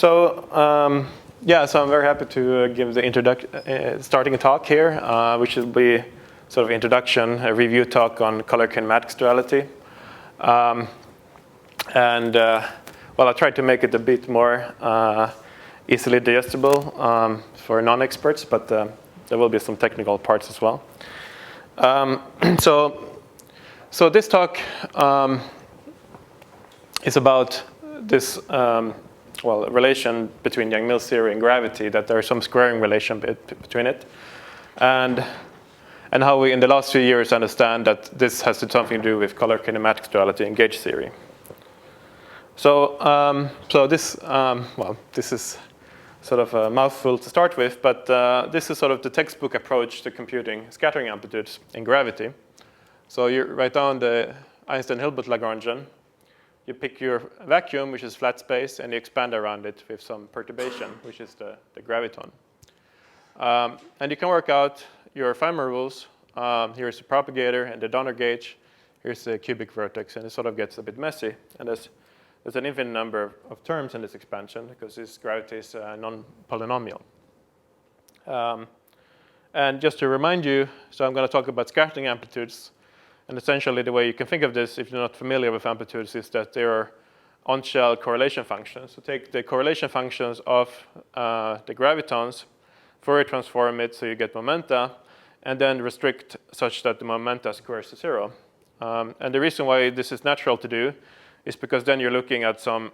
Yeah, so I'm very happy to give the starting a talk here, which will be sort of introduction, a review talk on color kinematics duality. Well, I tried to make it a bit more easily digestible for non-experts, but there will be some technical parts as well. So this talk is about this relation between YangMills theory and gravity, that there is some squaring relation between it, and how we in the last few years understand that this has something to do with color kinematics duality and gauge theory. So this is sort of a mouthful to start with, but this is sort of the textbook approach to computing scattering amplitudes in gravity. So you write down the Einstein-Hilbert Lagrangian. You pick your vacuum, which is flat space, and you expand around it with some perturbation, which is the graviton. And you can work out your Feynman rules. Here's the propagator and the Donner gauge. Here's the cubic vertex, and it sort of gets a bit messy. And there's an infinite number of terms in this expansion because this gravity is non-polynomial. And just to remind you, so I'm going to talk about scattering amplitudes. And essentially, the way you can think of this, if you're not familiar with amplitudes, is that there are anshel correlation functions. So take the correlation functions of the gravitons, Fourier transform it so you get momenta, and then restrict such that the momenta squares to 0. And the reason why this is natural to do is because then you're looking at some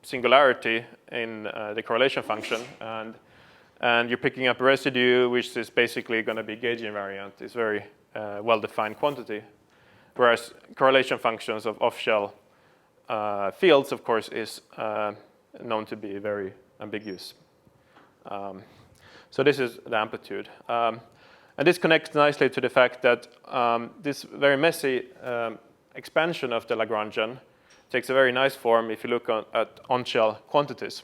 singularity in the correlation function, and you're picking up a residue, which is basically going to be gauge invariant. It's very well-defined quantity, whereas correlation functions of off-shell fields, of course, is known to be very ambiguous. So this is the amplitude. And this connects nicely to the fact that this very messy expansion of the Lagrangian takes a very nice form if you look at on-shell quantities.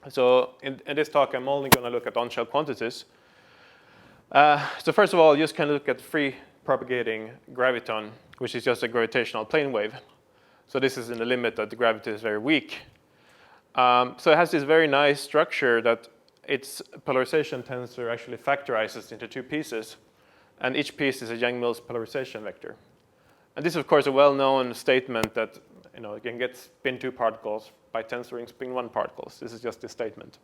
So in this talk, I'm only going to look at on-shell quantities. So first of all, you just can look at free propagating graviton, which is just a gravitational plane wave. So this is in the limit that the gravity is very weak. So it has this very nice structure that its polarization tensor actually factorizes into two pieces, and each piece is a YangMills polarization vector. And this is, of course, a well-known statement that you can get spin 2 particles by tensoring spin 1 particles. This is just a statement.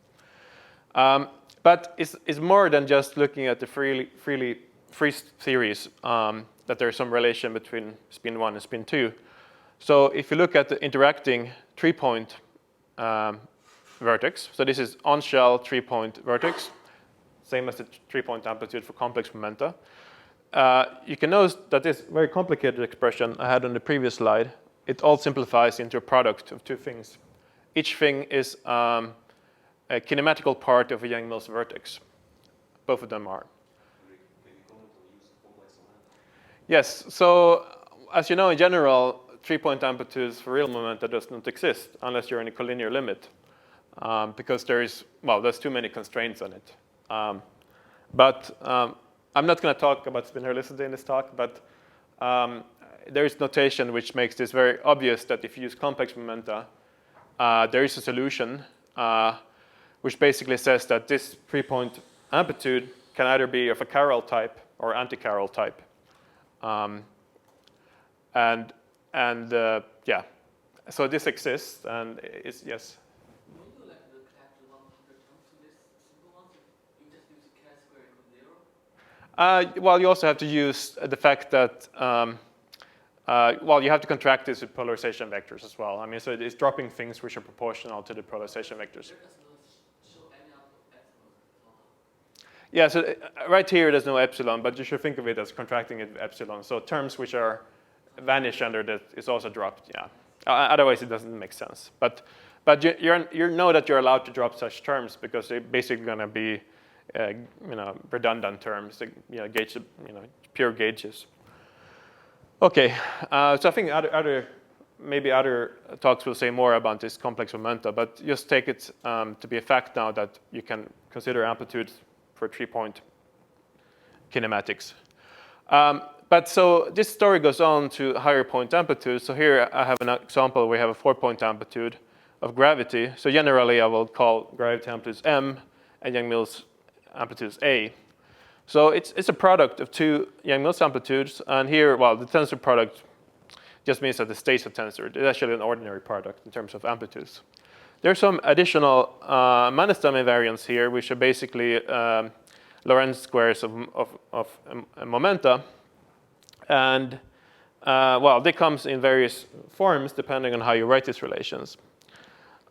But it's more than just looking at the free theories that there's some relation between spin 1 and spin 2. So if you look at the interacting 3-point vertex, so this is on-shell 3-point vertex, same as the 3-point amplitude for complex momenta. You can notice that this very complicated expression I had on the previous slide, it all simplifies into a product of two things. Each thing is a kinematical part of a YangMills vertex. Both of them are. Yes, so as you know, in general, 3-point amplitudes for real momenta does not exist unless you're in a collinear limit, because there's too many constraints on it. But I'm not going to talk about spin helicity in this talk, but there is notation which makes this very obvious that if you use complex momenta, there is a solution which basically says that this 3-point amplitude can either be of a chiral type or anti-chiral type. Yeah, so this exists, and it's, yes? Don't you like the capture 100 terms in this simple one? You just use a chi-square equals 0? Well, you also have to use the fact that, you have to contract this with polarization vectors as well. I mean, so it's dropping things which are proportional to the polarization vectors. Yeah, so right here there's no epsilon, but you should think of it as contracting it with epsilon. So terms which are vanish under that is also dropped, yeah. Otherwise it doesn't make sense. But you know that you're allowed to drop such terms because they're basically going to be redundant terms, gauge, pure gauges. Okay, so I think maybe other talks will say more about this complex momenta, but just take it to be a fact now that you can consider amplitudes for 3-point kinematics. But so this story goes on to higher point amplitudes. So here I have an example where we have a 4-point amplitude of gravity. So generally, I will call gravity amplitudes M and YangMills amplitudes A. So it's a product of two YangMills amplitudes, and here, well, the tensor product just means that the states of tensor. It's actually an ordinary product in terms of amplitudes. There's some additional Mannestam invariants here, which are basically Lorentz squares of momenta, and well, they come in various forms depending on how you write these relations.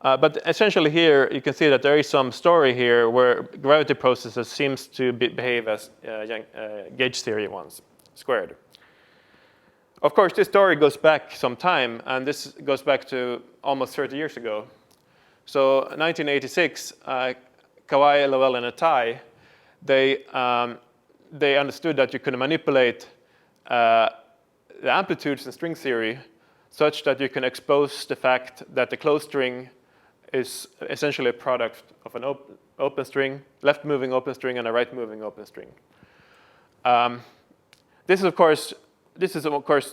But essentially here, you can see that there is some story here where gravity processes seems to behave as gauge theory ones, squared. Of course, this story goes back some time, and this goes back to almost 30 years ago. So 1986, Kawai, Lowell, and Attai, they understood that you could manipulate the amplitudes in string theory such that you can expose the fact that the closed string is essentially a product of an open string, left-moving open string, and a right-moving open string. This is of course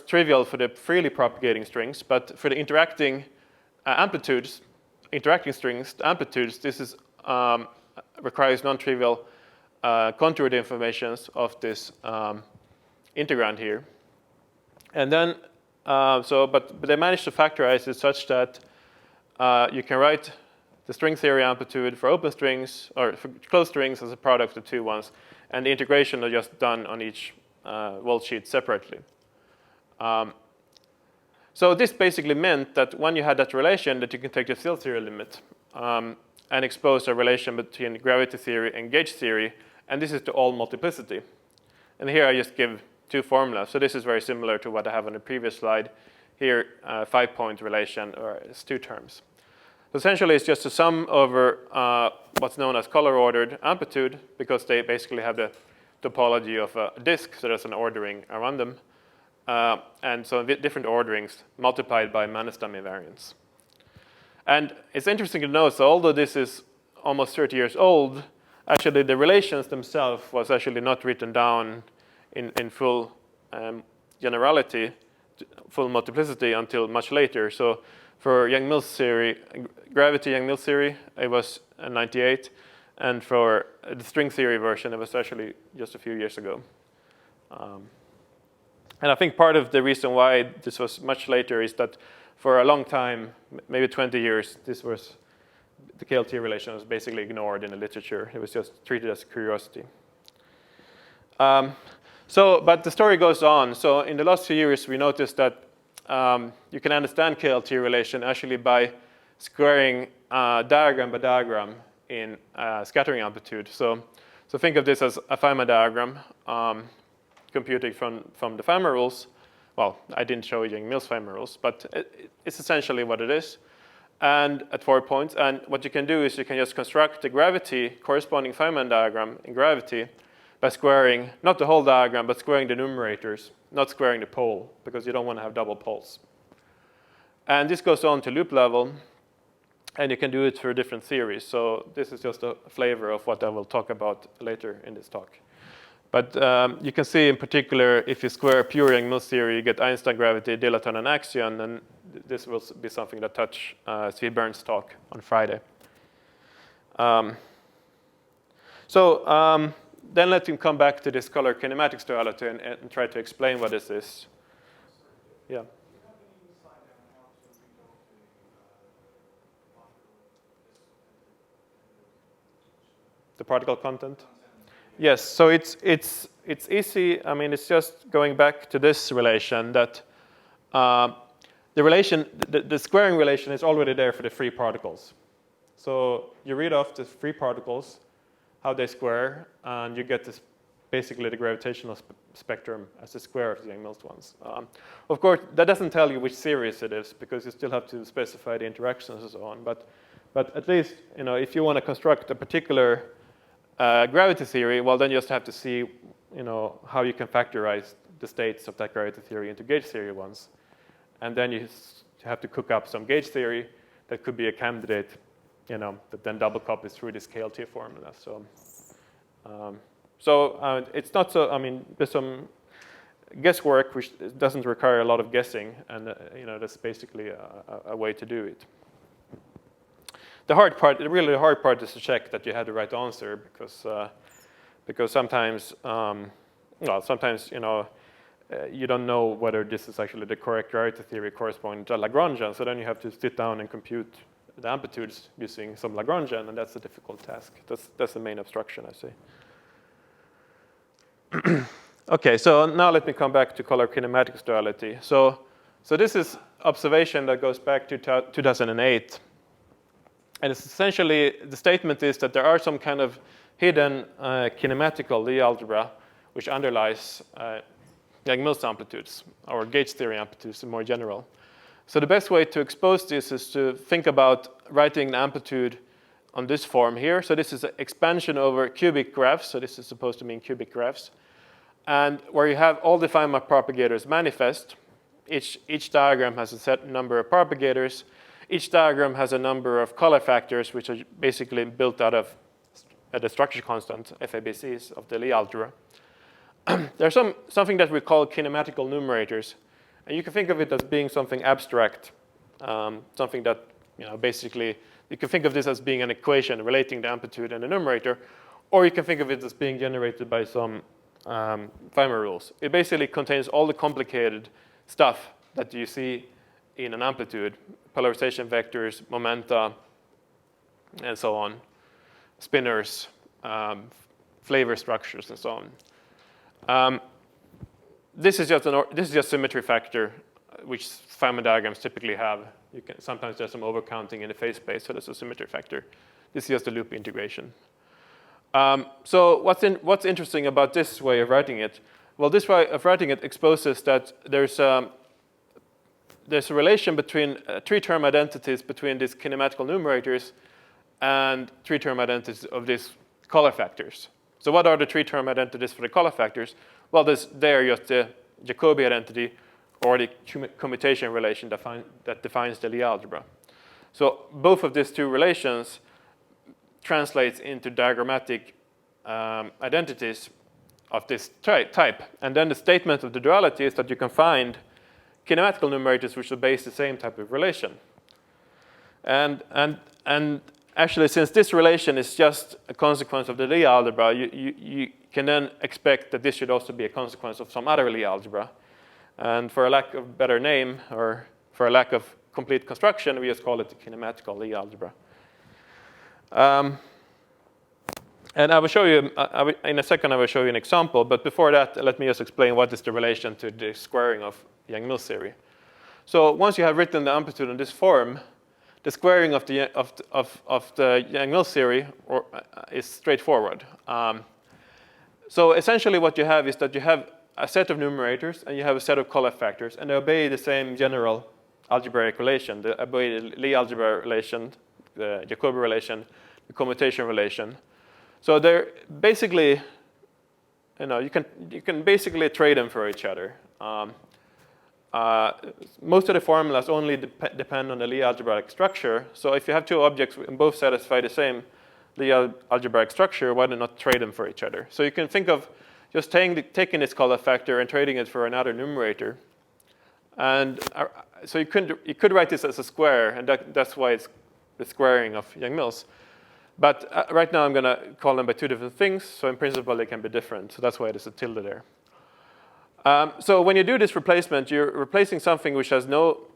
trivial for the freely propagating strings, but for the interacting strings, the amplitudes, this is requires non-trivial contour deformations of this integrand here. And then, but they managed to factorize it such that you can write the string theory amplitude for open strings, or for closed strings as a product of two ones, and the integration is just done on each world sheet separately. So this basically meant that when you had that relation, that you can take the field theory limit and expose a relation between gravity theory and gauge theory, and this is to all multiplicity. And here I just give two formulas. So this is very similar to what I have on the previous slide. Here, 5-point relation, or it's two terms. So essentially, it's just a sum over what's known as color-ordered amplitude, because they basically have the topology of a disk, so there's an ordering around them. And so different orderings multiplied by Mannestam invariants. And it's interesting to note, so although this is almost 30 years old, actually the relations themselves was actually not written down in full generality, full multiplicity until much later. So for YangMills theory, gravity YangMills theory, it was 98. And for the string theory version, it was actually just a few years ago. And I think part of the reason why this was much later is that for a long time, maybe 20 years, the kiltie relation was basically ignored in the literature. It was just treated as a curiosity. But the story goes on. So in the last few years, we noticed that you can understand kiltie relation actually by squaring diagram by diagram in scattering amplitude. So think of this as a Feynman diagram computed from the Feynman rules. Well, I didn't show you YangMills Feynman rules, but it's essentially what it is. And at 4 points, and what you can do is you can just construct the gravity corresponding Feynman diagram in gravity by squaring, not the whole diagram, but squaring the numerators, not squaring the pole, because you don't want to have double poles. And this goes on to loop level, and you can do it for different theories. So this is just a flavor of what I will talk about later in this talk. But you can see in particular, if you square pure YangMills theory, you get Einstein gravity, dilaton, and axion, and this will be something that touch Steve Burns' talk on Friday. Then let him come back to this color kinematics duality and try to explain what this is. Yeah. The particle content? Yes, so it's easy. I mean, it's just going back to this relation that the squaring relation is already there for the free particles. So you read off the free particles, how they square, and you get this basically the gravitational spectrum as the square of the YangMills ones. Of course, that doesn't tell you which series it is, because you still have to specify the interactions and so on. But at least, if you want to construct a particular gravity theory, well, then you just have to see, how you can factorize the states of that gravity theory into gauge theory ones. And then you have to cook up some gauge theory that could be a candidate, that then double copies through this kiltie formula. So it's not so, there's some guesswork which doesn't require a lot of guessing, and that's basically a way to do it. the hard part, really the hard part is to check that you had the right answer, because sometimes, sometimes you don't know whether this is actually the correct rarity theory corresponding to Lagrangian. So then you have to sit down and compute the amplitudes using some Lagrangian, and that's a difficult task. That's the main obstruction, I say. Okay, so now let me come back to color kinematics duality. So this is observation that goes back to 2008. And it's essentially, the statement is that there are some kind of hidden kinematical Lie algebra which underlies YangMills amplitudes, or gauge theory amplitudes in more general. So the best way to expose this is to think about writing an amplitude on this form here. So this is an expansion over cubic graphs. So this is supposed to mean cubic graphs. And where you have all the Feynman propagators manifest, each diagram has a set number of propagators. Each diagram has a number of color factors, which are basically built out of the structure constant, FABCs, of the Lie algebra. There's something that we call kinematical numerators. And you can think of it as being something abstract, something that, basically, you can think of this as being an equation relating the amplitude and the numerator, or you can think of it as being generated by some Feynman rules. It basically contains all the complicated stuff that you see in an amplitude, polarization vectors, momenta, and so on, spinors, flavor structures, and so on. This is just symmetry factor, which Feynman diagrams typically have. Sometimes there's some overcounting in the phase space, so there's a symmetry factor. This is just a loop integration. So what's interesting about this way of writing it? Well, this way of writing it exposes that there's a relation between three-term identities between these kinematical numerators and three-term identities of these color factors. So what are the three-term identities for the color factors? Well, they are just the Jacobi identity or the commutation relation that defines the Lie algebra. So both of these two relations translates into diagrammatic identities of this type. And then the statement of the duality is that you can find kinematical numerators which obey the same type of relation. And actually, since this relation is just a consequence of the Lie algebra, you can then expect that this should also be a consequence of some other Lie algebra. And for a lack of better name, or for a lack of complete construction, we just call it the kinematical Lie algebra. And I will show you, in a second I will show you an example, but before that, let me just explain what is the relation to the squaring of YangMills theory. So once you have written the amplitude in this form, the squaring of the YangMills theory is straightforward. So essentially what you have is that you have a set of numerators and you have a set of color factors, and they obey the same general algebraic relation. They obey the Lie algebra relation, the Jacobi relation, the commutation relation. So they're basically, you can basically trade them for each other. Most of the formulas only depend on the Lie algebraic structure. So if you have two objects and both satisfy the same Lie algebraic structure, why not trade them for each other? So you can think of just taking this color factor and trading it for another numerator. And so you could write this as a square, and that's why it's the squaring of YangMills. But right now I'm going to call them by two different things, so in principle they can be different. So that's why there's a tilde there. So when you do this replacement, you're replacing something which has no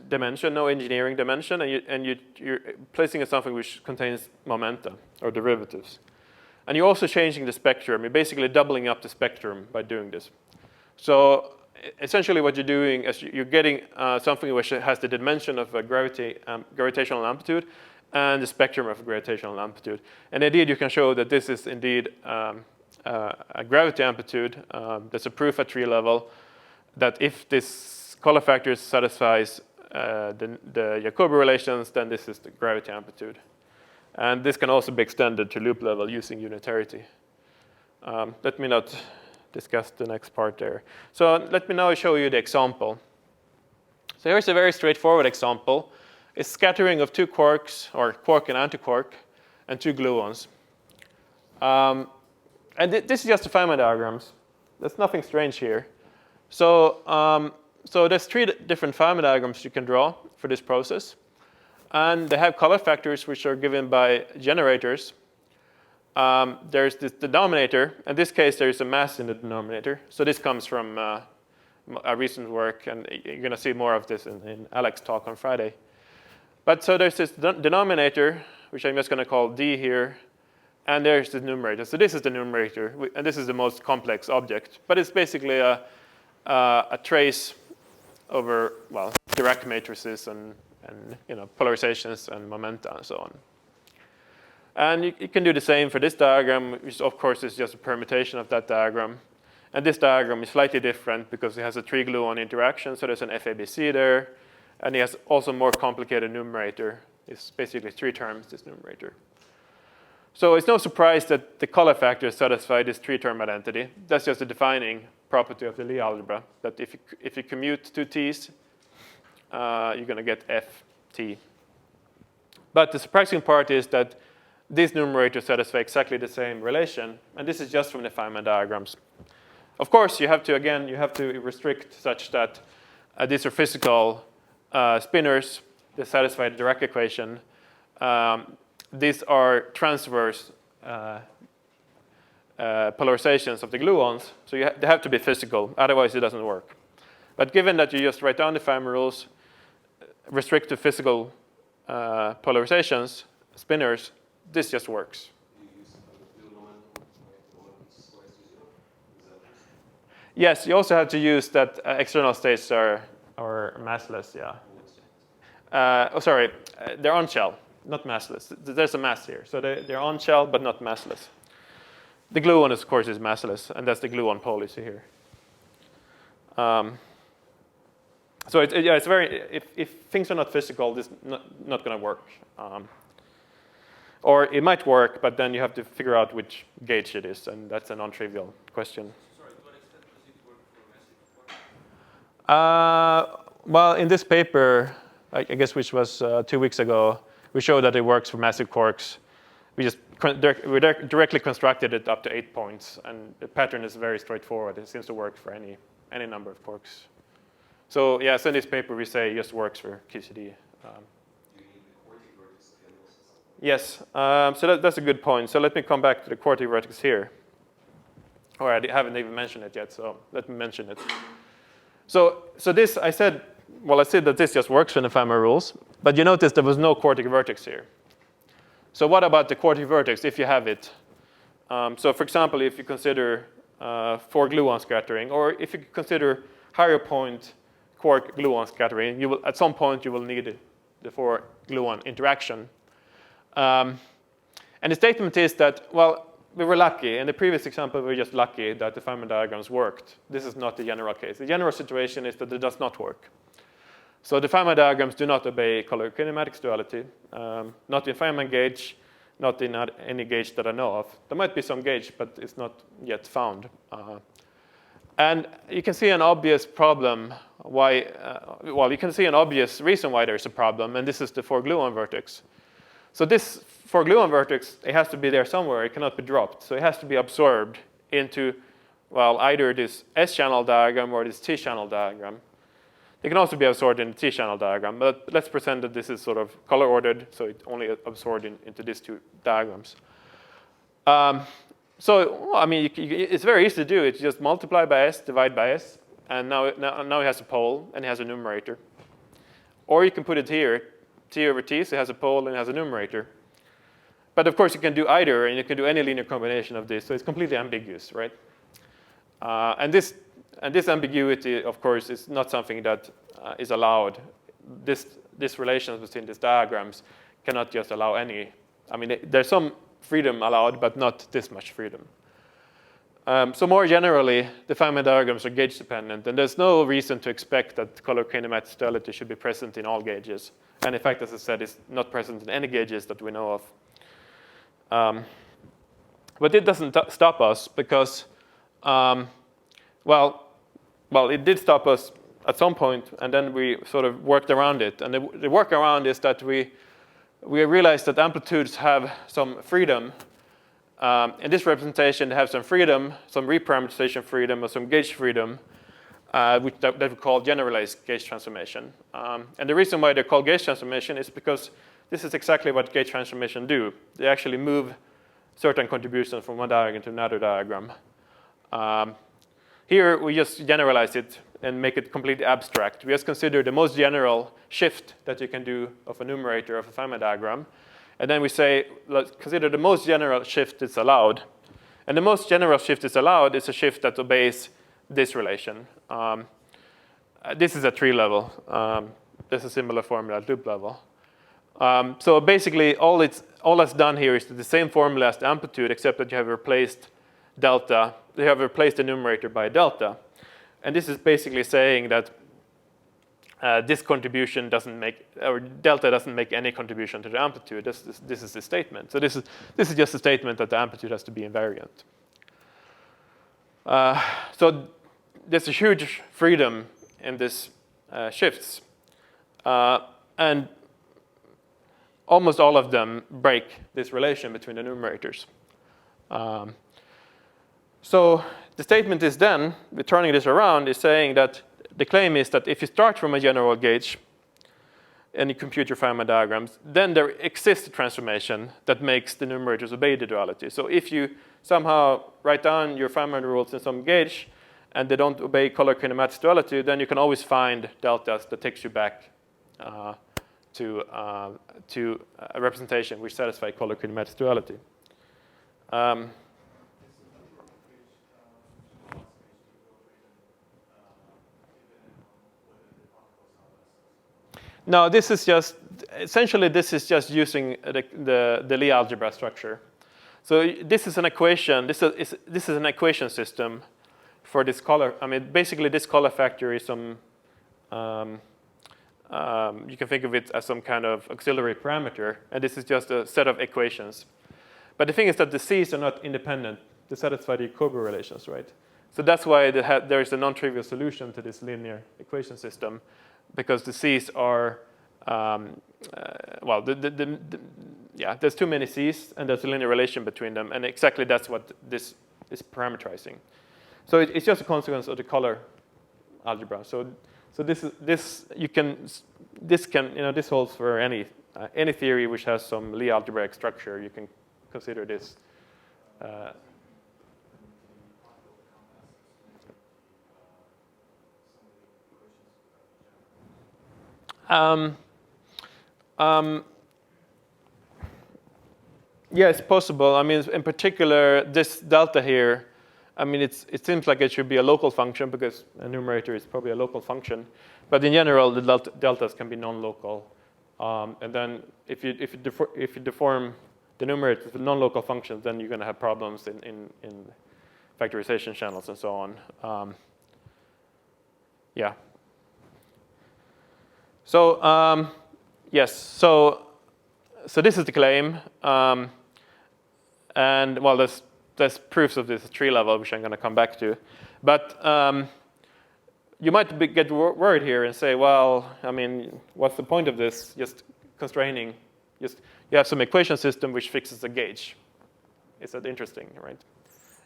dimension, no engineering dimension, and you're placing something which contains momenta or derivatives. And you're also changing the spectrum. You're basically doubling up the spectrum by doing this. So essentially what you're doing is you're getting something which has the dimension of a gravitational amplitude and the spectrum of gravitational amplitude. And indeed, you can show that this is indeed a gravity amplitude. There's a proof at tree level that if this color factor satisfies the Jacobi relations, then this is the gravity amplitude. And this can also be extended to loop level using unitarity. Let me not discuss the next part there. So let me now show you the example. So here's a very straightforward example. It's scattering of two quarks, or quark and antiquark, and two gluons. And this is just the Feynman diagrams. There's nothing strange here. So there's three different Feynman diagrams you can draw for this process. and they have color factors which are given by generators. There's this denominator. In this case, there is a mass in the denominator. So this comes from a recent work, and you're going to see more of this in Alex's talk on Friday. But so there's this denominator, which I'm just going to call D here, and there's the numerator. So this is the numerator, and this is the most complex object. But it's basically a trace over, well, Dirac matrices and polarizations and momenta and so on. And you can do the same for this diagram, which of course is just a permutation of that diagram. And this diagram is slightly different because it has a 3-gluon interaction, so there's an FABC there. And it has also more complicated numerator. It's basically 3 terms, this numerator. So it's no surprise that the color factors satisfy this 3-term identity. That's just a defining property of the Lie algebra, that if you commute 2 t's, you're going to get ft. But the surprising part is that these numerators satisfy exactly the same relation, and this is just from the Feynman diagrams. Of course, you have to restrict such that these are physical spinors that satisfy the Dirac equation. These are transverse polarizations of the gluons, so they have to be physical, otherwise it doesn't work. But given that you just write down the Feynman rules, restrict to physical polarizations, spinors, this just works. Yes, you also have to use that external states are massless, yeah. They're on shell, not massless. There's a mass here, so they're on shell but not massless. The gluon, of course, is massless, and that's the gluon pole you see here. So it's very. If things are not physical, this is not going to work. Or it might work, but then you have to figure out which gauge it is, and that's a non-trivial question. Sorry, to what extent does it work for massive quarks? Well, in this paper, I guess which was 2 weeks ago, we showed that it works for massive quarks. We directly constructed it up to 8 points, and the pattern is very straightforward. It seems to work for any number of quarks. So yeah, so in this paper we say it just works for QCD. Yes, so that's a good point. So let me come back to the quartic vertex here. Or I haven't even mentioned it yet, so let me mention it. So this, I said that this just works in the Feynman rules, but you notice there was no quartic vertex here. So what about the quartic vertex, if you have it? So for example, if you consider 4-gluon scattering, or if you consider higher point quark-gluon scattering, at some point you will need the 4-gluon interaction. And the statement is that, well, we were lucky. In the previous example, we were just lucky that the Feynman diagrams worked. This is not the general case. The general situation is that it does not work. So the Feynman diagrams do not obey color kinematics duality, not in Feynman gauge, not in any gauge that I know of. There might be some gauge, but it's not yet found. And you can see an obvious problem why, you can see an obvious reason why there's a problem, and this is the 4-gluon vertex. So this 4-gluon vertex, it has to be there somewhere. It cannot be dropped. So it has to be absorbed into, well, either this S-channel diagram or this T-channel diagram. It can also be absorbed in the T-channel diagram, but let's pretend that this is sort of color-ordered, so it only absorbed into these 2 diagrams. So, I mean, it's very easy to do. It's just multiply by S, divide by S, and now it has a pole, and it has a numerator. Or you can put it here, T over T, so it has a pole and it has a numerator. But of course, you can do either, and you can do any linear combination of this, so it's completely ambiguous, right? And this ambiguity, of course, is not something that is allowed. This relations between these diagrams cannot just allow any. I mean, there's some freedom allowed, but not this much freedom. So more generally, the Feynman diagrams are gauge dependent, and there's no reason to expect that color kinematics duality should be present in all gauges. And in fact, as I said, it's not present in any gauges that we know of. But it doesn't stop us because, well, it did stop us at some point, and then we sort of worked around it. And the workaround is that we realized that amplitudes have some freedom. In this representation, they have some freedom, some reparameterization freedom, or some gauge freedom. that we call generalized gauge transformation. And the reason why they're called gauge transformation is because this is exactly what gauge transformation do. They actually move certain contributions from one diagram to another diagram. Here, we just generalize it and make it completely abstract. We just consider the most general shift that you can do of a numerator of a Feynman diagram. And then we say, let's consider the most general shift that's allowed. And the most general shift that's allowed is a shift that obeys this relation. This is at tree level. There's a similar formula at loop level. So basically, all that's done here is the same formula as the amplitude, except that you have replaced delta. You have replaced the numerator by delta. And this is basically saying that this contribution doesn't make, or delta doesn't make any contribution to the amplitude. This is the statement. So this is just a statement that the amplitude has to be invariant. So there's a huge freedom in this shifts. And almost all of them break this relation between the numerators. So the statement is then, turning this around, is saying that the claim is that if you start from a general gauge and you compute your Feynman diagrams, then there exists a transformation that makes the numerators obey the duality. So if you somehow write down your Feynman rules in some gauge and they don't obey color kinematics duality, then you can always find deltas that takes you back to a representation which satisfies color kinematics duality. No, this is just, essentially this is just using the Lie algebra structure. So this is an equation, this is an equation system for this color. I mean, basically this color factor is some, you can think of it as some kind of auxiliary parameter, and this is just a set of equations. But the thing is that the C's are not independent. They satisfy the Jacobi relations, right? So that's why there is a non-trivial solution to this linear equation system, because the C's are, well, yeah, there's too many C's, and there's a linear relation between them, and exactly that's what this is parameterizing. So it's just a consequence of the color algebra. So this holds for any theory which has some Lie algebraic structure. You can consider this. Yeah, it's possible. I mean, in particular, this delta here, I mean, it seems like it should be a local function because a numerator is probably a local function. But in general, the deltas can be non-local. And then if you deform the numerator to non-local functions, then you're going to have problems in factorization channels and so on. Yeah. So yes, so this is the claim, and well, there's proofs of this tree level, which I'm going to come back to. But you might get worried here and say, well, I mean, what's the point of this? Just constraining, you have some equation system which fixes a gauge. Is that interesting, right?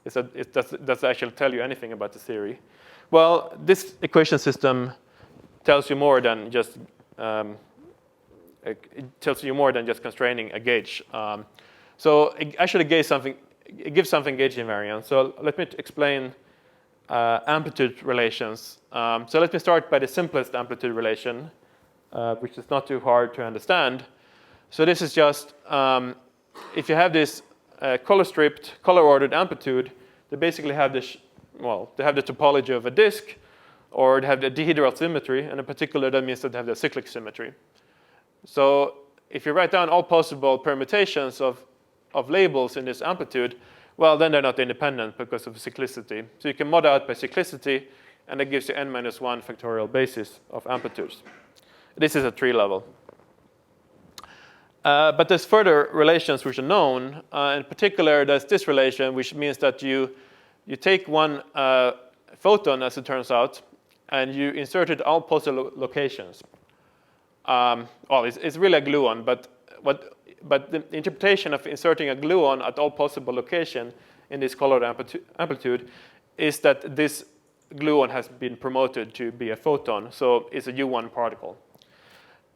Does it actually tell you anything about the theory? Well, this equation system tells you more than just constraining a gauge. So it actually gives something gauge invariant. So let me explain amplitude relations. So let me start by the simplest amplitude relation, which is not too hard to understand. So this is just if you have this color-stripped, color-ordered amplitude, they basically have this. Well, they have the topology of a disk, or they have the dihedral symmetry, and in particular, that means that they have the cyclic symmetry. So if you write down all possible permutations of labels in this amplitude, well, then they're not independent because of cyclicity. So you can mod out by cyclicity, and that gives you n-1 factorial basis of amplitudes. This is at tree level. But there's further relations which are known. In particular, there's this relation, which means that you take one photon, as it turns out, and you insert it all possible locations. Well, it's really a gluon, but the interpretation of inserting a gluon at all possible location in this colored amplitude is that this gluon has been promoted to be a photon, so it's a U1 particle.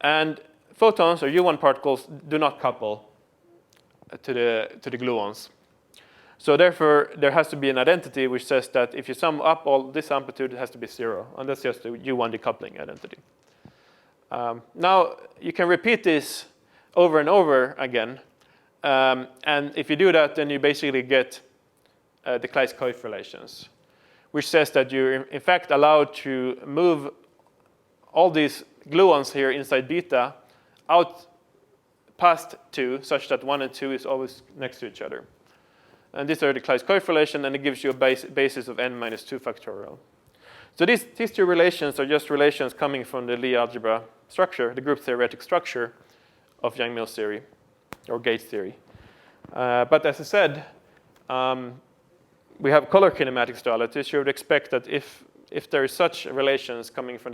And photons or U1 particles do not couple to the gluons. So therefore, there has to be an identity which says that if you sum up all this amplitude, it has to be 0. And that's just a U1 decoupling identity. Now, you can repeat this over and over again. And if you do that, then you basically get the Kleist-Coif relations, which says that you're in fact allowed to move all these gluons here inside beta out past 2, such that 1 and 2 is always next to each other. And these are the Kleist-Coif relation, and it gives you a basis of n minus 2 factorial. So these two relations are just relations coming from the Lie algebra structure, the group theoretic structure of YangMills theory, or gauge theory. But as I said, we have color kinematics duality, so you would expect that if there is such relations coming from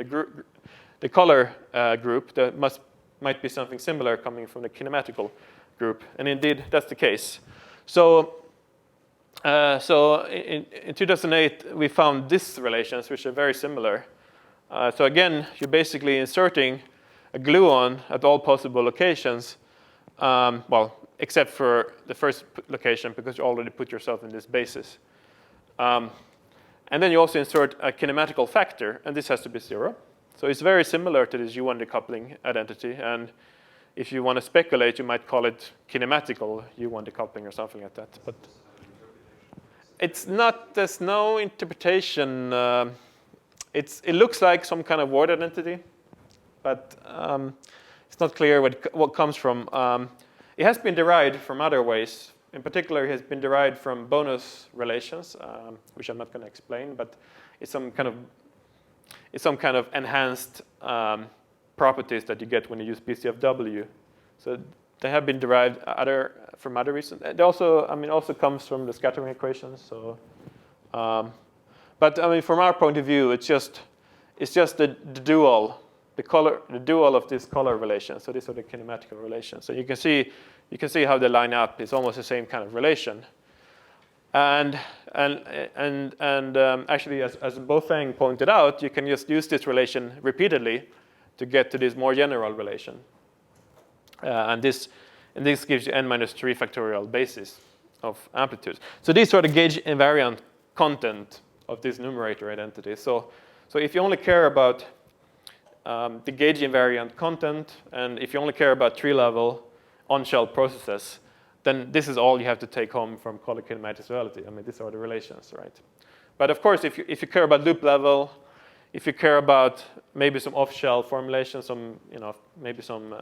the color group, there might be something similar coming from the kinematical group. And indeed, that's the case. So in 2008, we found these relations, which are very similar. So again, you're basically inserting a gluon at all possible locations, well, except for the first location, because you already put yourself in this basis. And then you also insert a kinematical factor, and this has to be 0. So it's very similar to this U1 decoupling identity. And if you want to speculate, you might call it kinematical U1 decoupling or something like that. But it's not, there's no interpretation. It looks like some kind of word identity, but it's not clear what comes from. It has been derived from other ways. In particular, it has been derived from bonus relations, which I'm not going to explain, but it's some kind of enhanced properties that you get when you use BCFW. So they have been derived from other reasons. It also comes from the scattering equations. So, but I mean, from our point of view, it's just the dual, the dual of this color relation. So these are the kinematical relations. So you can see how they line up. It's almost the same kind of relation. And actually, as Bo-Feng pointed out, you can just use this relation repeatedly to get to this more general relation. And this gives you n minus 3 factorial basis of amplitudes. So these are the gauge invariant content of this numerator identity. So if you only care about the gauge invariant content, and if you only care about tree-level on-shell processes, then this is all you have to take home from color kinematics duality. I mean, these are the relations, right? But of course, if you care about loop level, if you care about maybe some off-shell formulation, maybe some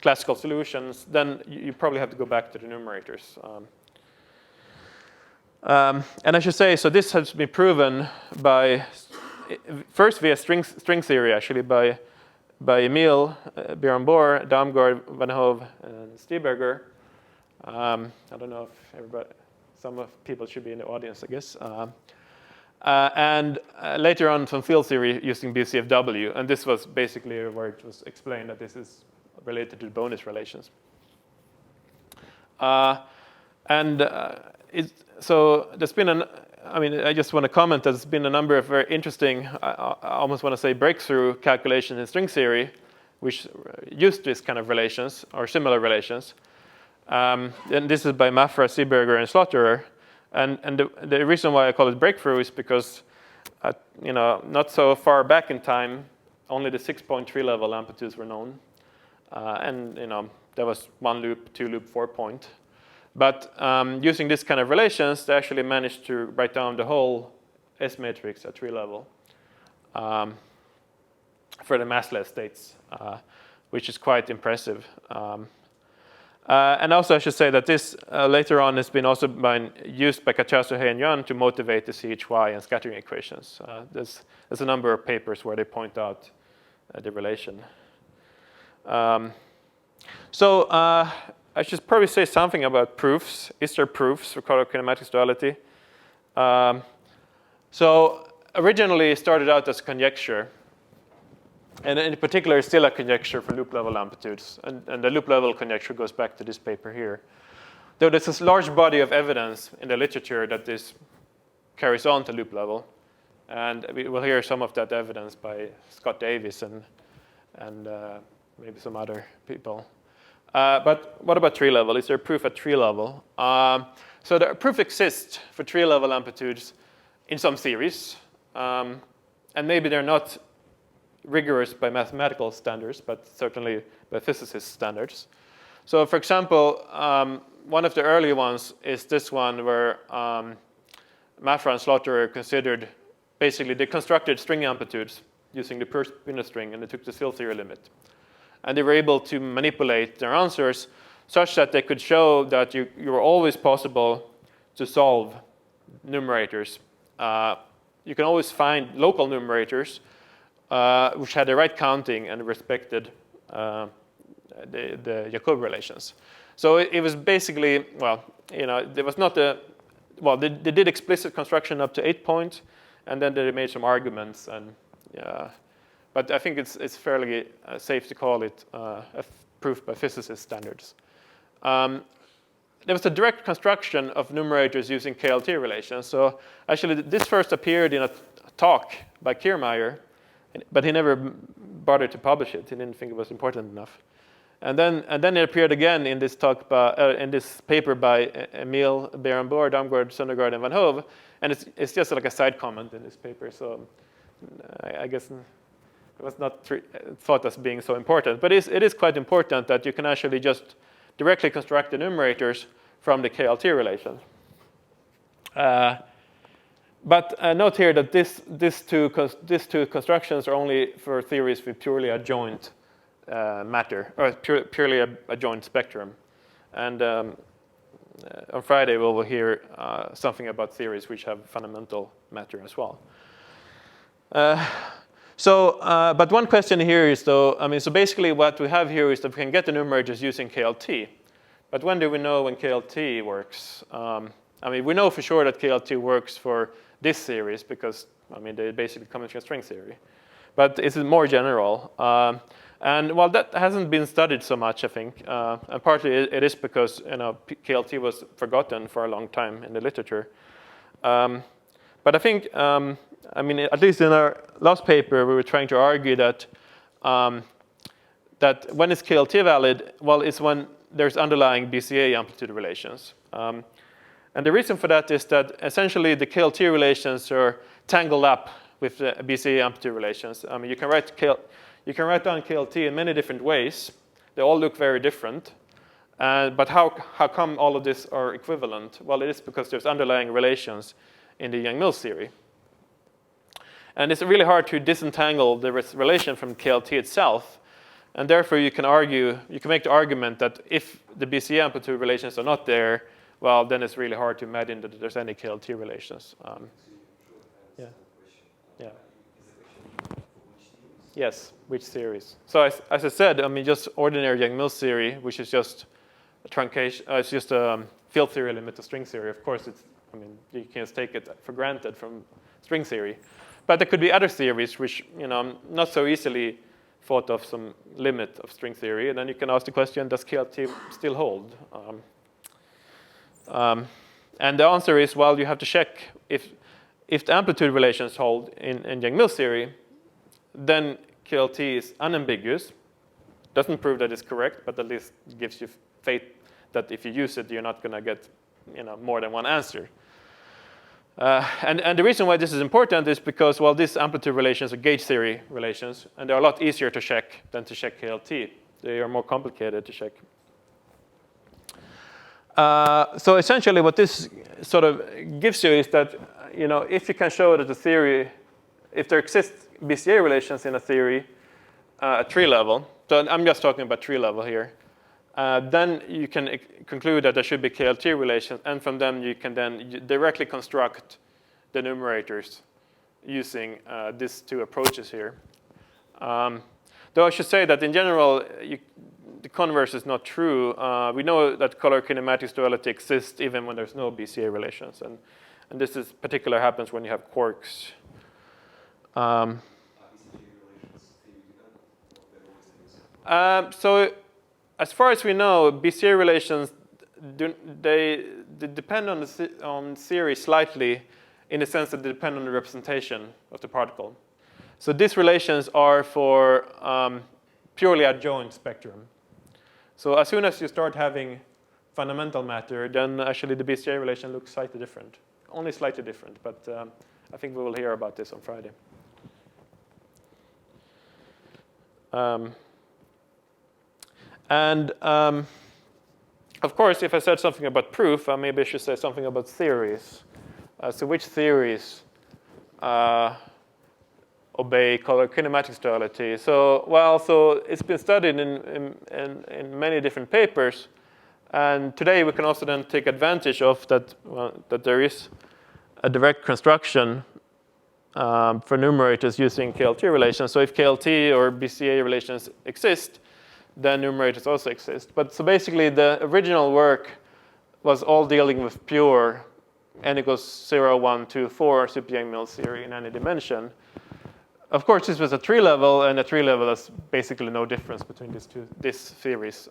classical solutions, then you probably have to go back to the numerators. And I should say, so this has been proven by first via string theory, actually, by Emil, Björn Bohr, Damgaard, Van Hove, and Stieberger. I don't know if some of people should be in the audience, I guess. And later on, some field theory using BCFW, and this was basically where it was explained that this is related to bonus relations. So there's been I just want to comment that there's been a number of very interesting, I almost want to say breakthrough calculations in string theory, which used this kind of relations, or similar relations. And this is by Mafra, Seeberger, and Slotterer. And the reason why I call it breakthrough is because, not so far back in time, only the 6.3 level amplitudes were known. And there was 1 loop, 2 loop, 4 point. But using this kind of relations, they actually managed to write down the whole S matrix at tree level for the massless states, which is quite impressive. And also I should say that this later on has been also been used by Cachaso, He, and Yuan to motivate the CHY and scattering equations. There's a number of papers where they point out the relation. I should probably say something about proofs. Is there proofs for color kinematics duality? So originally it started out as conjecture. And in particular, it's still a conjecture for loop level amplitudes. And the loop level conjecture goes back to this paper here. Though there's this large body of evidence in the literature that this carries on to loop level. And we will hear some of that evidence by Scott Davis and maybe some other people. But what about tree level? Is there proof at tree level? So the proof exists for tree level amplitudes in some theories. And maybe they're not rigorous by mathematical standards, but certainly by physicist standards. So for example, one of the early ones is this one where Mafra and Slaughter considered basically they constructed string amplitudes using the per spinner string, and they took the field theory limit. And they were able to manipulate their answers such that they could show that you were always possible to solve numerators. You can always find local numerators which had the right counting and respected the Jacobi relations. So it was basically, well, there was not a, well, they did explicit construction up to 8 points, and then they made some arguments, and but I think it's fairly safe to call it a proof by physicist standards. There was a direct construction of numerators using KLT relations. So actually, this first appeared in a talk by Kiermaier, but he never bothered to publish it. He didn't think it was important enough. And then it appeared again in this talk in this paper by Emil Berenboer, Damgaard, Søndergaard, and Van Hove. And it's just like a side comment in this paper. So I guess it was not thought as being so important. But it is quite important that you can actually just directly construct the numerators from the KLT relation. But note here that these two constructions are only for theories with purely adjoint matter, or purely a joint spectrum. And on Friday, we will hear something about theories which have fundamental matter as well. But one question here is, though, so basically what we have here is that we can get the numerators using KLT. But when do we know when KLT works? We know for sure that KLT works for this series because, they basically come into a string theory. But it's more general. And well, that hasn't been studied so much, I think. And partly it is because KLT was forgotten for a long time in the literature. But I think, at least in our last paper, we were trying to argue that that when is KLT valid? Well, it's when there's underlying BCA amplitude relations. And the reason for that is that essentially the KLT relations are tangled up with the BCA amplitude relations. You can write down KLT in many different ways. They all look very different. But how come all of these are equivalent? Well, it is because there's underlying relations in the YangMills theory. And it's really hard to disentangle the relation from KLT itself. And therefore, you can make the argument that if the BCA amplitude relations are not there, well, then it's really hard to imagine that there's any KLT relations. Yeah. Yeah. Yes, which series? So as I said, just ordinary YangMills theory, which is just a truncation. It's just a field theory limit to string theory. Of course, you can just take it for granted from string theory. But there could be other theories which, not so easily thought of some limit of string theory. And then you can ask the question, does KLT still hold? And the answer is, well, you have to check if the amplitude relations hold in YangMills theory, then KLT is unambiguous. Doesn't prove that it's correct, but at least gives you faith that if you use it, you're not going to get more than one answer. And the reason why this is important is because, well, these amplitude relations are gauge theory relations, and they're a lot easier to check than to check KLT. They are more complicated to check. So essentially what this sort of gives you is that, if you can show that the theory, if there exists BCA relations in a theory at tree level, so I'm just talking about tree level here, then you can conclude that there should be KLT relations, and from them you can then directly construct the numerators using these two approaches here. Though I should say that in general, the converse is not true. We know that color kinematics duality exists even when there's no BCA relations, and this is particular happens when you have quarks. So as far as we know, BCA relations they depend on theory slightly in the sense that they depend on the representation of the particle. So these relations are for purely adjoint spectrum. So as soon as you start having fundamental matter, then actually the BCA relation looks slightly different. Only slightly different, but I think we will hear about this on Friday. Of course, if I said something about proof, maybe I should say something about theories. So which theories obey color kinematics duality? So it's been studied in many different papers. And today we can also then take advantage of that, that there is a direct construction for numerators using KLT relations. So if KLT or BCA relations exist, then numerators also exist. But so basically the original work was all dealing with pure n equals 0, 1, 2, 4 super YangMills theory in any dimension. Of course, this was a tree level, and a tree level has basically no difference between these theories.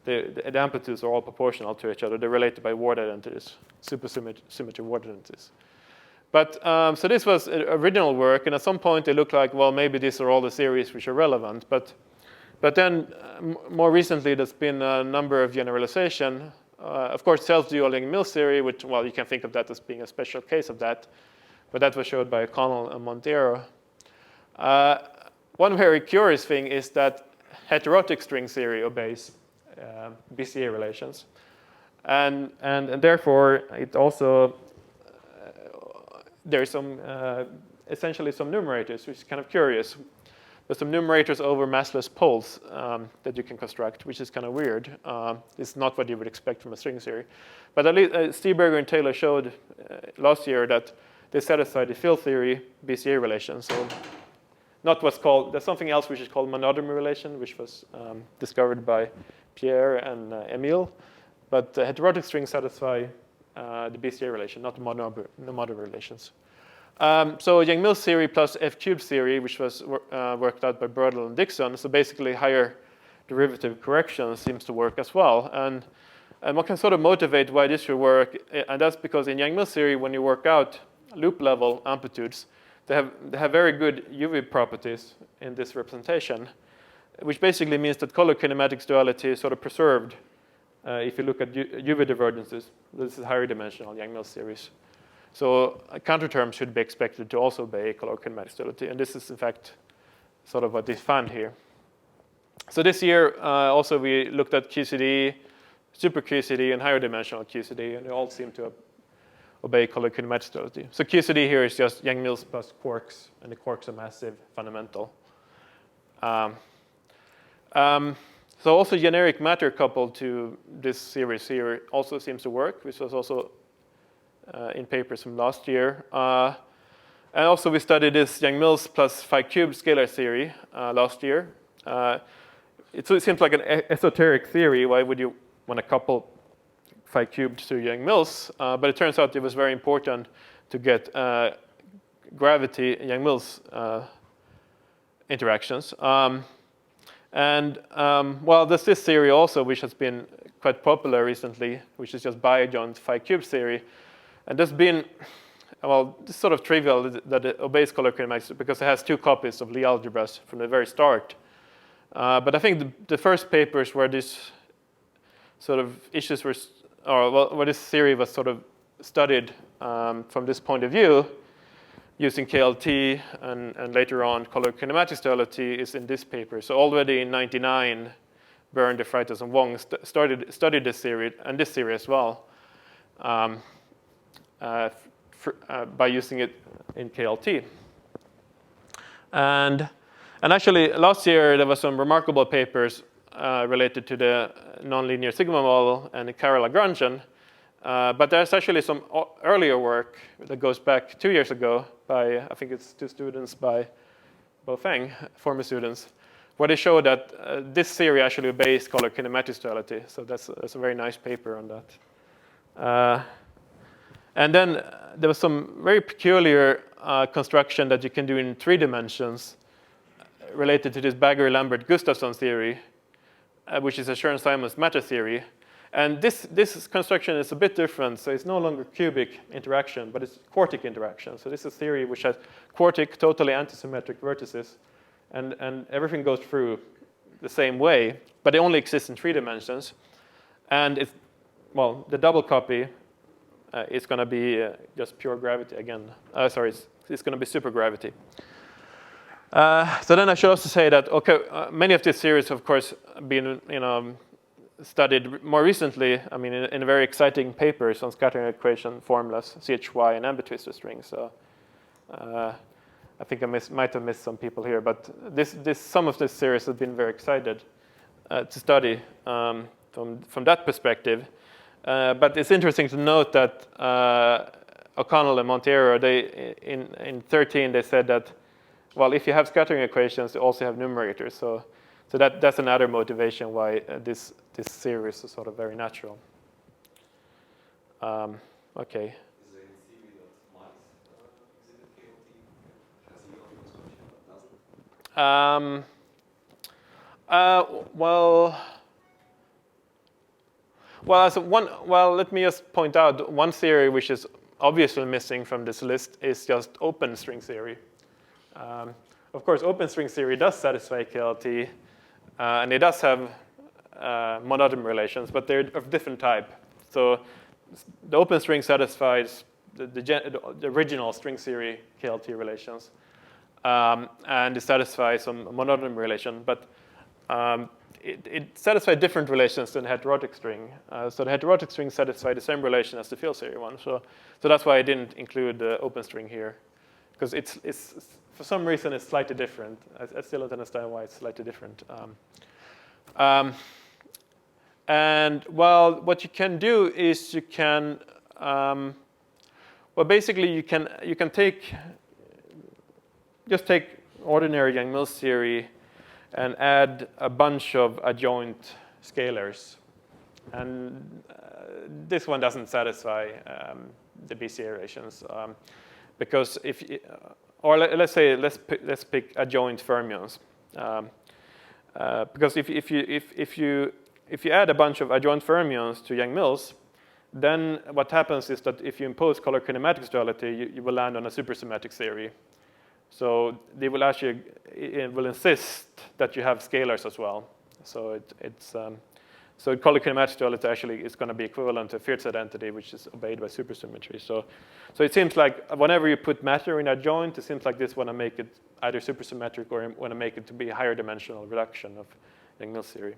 The amplitudes are all proportional to each other. They're related by ward identities, supersymmetry ward identities. But so this was original work, and at some point it looked like, well, maybe these are all the theories which are relevant. But then more recently, there's been a number of generalization. Of course, self-dual YangMills theory, which, well, you can think of that as being a special case of that. But that was showed by O'Connell and Montero. One very curious thing is that heterotic string theory obeys BCA relations. And therefore, it also, there's some, essentially some numerators, which is kind of curious. There's some numerators over massless poles that you can construct, which is kind of weird. It's not what you would expect from a string theory. But at least Stieberger and Taylor showed last year that they satisfy the field theory BCA relation. So not what's called, there's something else which is called monodromy relation, which was discovered by Pierre and Emile. But the heterotic strings satisfy the BCA relation, not the monodromy relations. So YangMills theory plus F-cubed theory, which was worked out by Brodel and Dixon, so basically higher derivative correction seems to work as well. And one can sort of motivate why this should work, and that's because in YangMills theory, when you work out loop level amplitudes, they have very good UV properties in this representation, which basically means that color kinematics duality is sort of preserved if you look at UV divergences. This is higher dimensional YangMills series. So counter terms should be expected to also obey color kinematics duality, and this is in fact sort of what they found here. So this year also we looked at QCD, super QCD, and higher dimensional QCD, and they all seem to obey color kinematics duality. So QCD here is just YangMills plus quarks, and the quarks are massive, fundamental. So also generic matter coupled to this series here also seems to work, which was also in papers from last year. And also we studied this YangMills plus phi cubed scalar theory last year. It seems like an esoteric theory. Why would you want to couple phi cubed to YangMills? But it turns out it was very important to get gravity YangMills interactions. Well, there's this theory also, which has been quite popular recently, which is just bi-adjoint phi cubed theory. And there's been, well, this sort of trivial that it obeys color kinematics because it has two copies of Lie algebras from the very start. But I think the first papers where this sort of issues were, where this theory was sort of studied from this point of view, using KLT and later on color kinematics duality is in this paper. So already in '99, Byrne, de Freitas, and Wong studied this theory and this theory as well. By using it in KLT. And actually, last year, there were some remarkable papers related to the nonlinear sigma model and the Carol Lagrangian. But there's actually some earlier work that goes back 2 years ago by, I think it's two students by Bo Feng, former students, where they show that this theory actually obeys color kinematics duality. So that's a very nice paper on that. And then there was some very peculiar construction that you can do in 3 dimensions related to this Baggery-Lambert-Gustafson theory, which is a Chern-Simons matter theory. And this construction is a bit different. So it's no longer cubic interaction, but it's quartic interaction. So this is a theory which has quartic, totally antisymmetric vertices. And everything goes through the same way, but it only exists in 3 dimensions. And it's, well, the double copy is going to be just pure gravity again. Sorry, it's going to be supergravity. So then I should also say that, okay, many of these theories, of course, been studied more recently. I mean, in very exciting papers on scattering equation formulas, CHY and ambitwister strings. So I think I might have missed some people here, but some of this series has been very excited to study from that perspective. But it's interesting to note that O'Connell and Monteiro, in 13, they said that, well, if you have scattering equations, you also have numerators. So that's another motivation why this series is sort of very natural. Okay. Is there any theory that might exhibit KLT as a Young construction but doesn't? Well, let me just point out one theory which is obviously missing from this list is just open string theory. Of course, open string theory does satisfy KLT, and it does have monodromy relations, but they're of different type. So the open string satisfies the original string theory KLT relations, and it satisfies some monodromy relation, but it satisfies different relations than the heterotic string. So the heterotic string satisfies the same relation as the field theory one. So that's why I didn't include the open string here, because it's for some reason it's slightly different. I still don't understand why it's slightly different. And well, what you can do is you can, well, basically you can just take ordinary YangMills theory and add a bunch of adjoint scalars. And this one doesn't satisfy the BCA relations because let's pick adjoint fermions. Because if you add a bunch of adjoint fermions to YangMills, then what happens is that if you impose color kinematics duality, you will land on a supersymmetric theory. So they will actually insist that you have scalars as well. So so color kinematics duality actually is going to be equivalent to a Firth identity, which is obeyed by supersymmetry. So it seems like whenever you put matter in a joint, it seems like this want to make it either supersymmetric or want to make it to be a higher dimensional reduction of YangMills theory.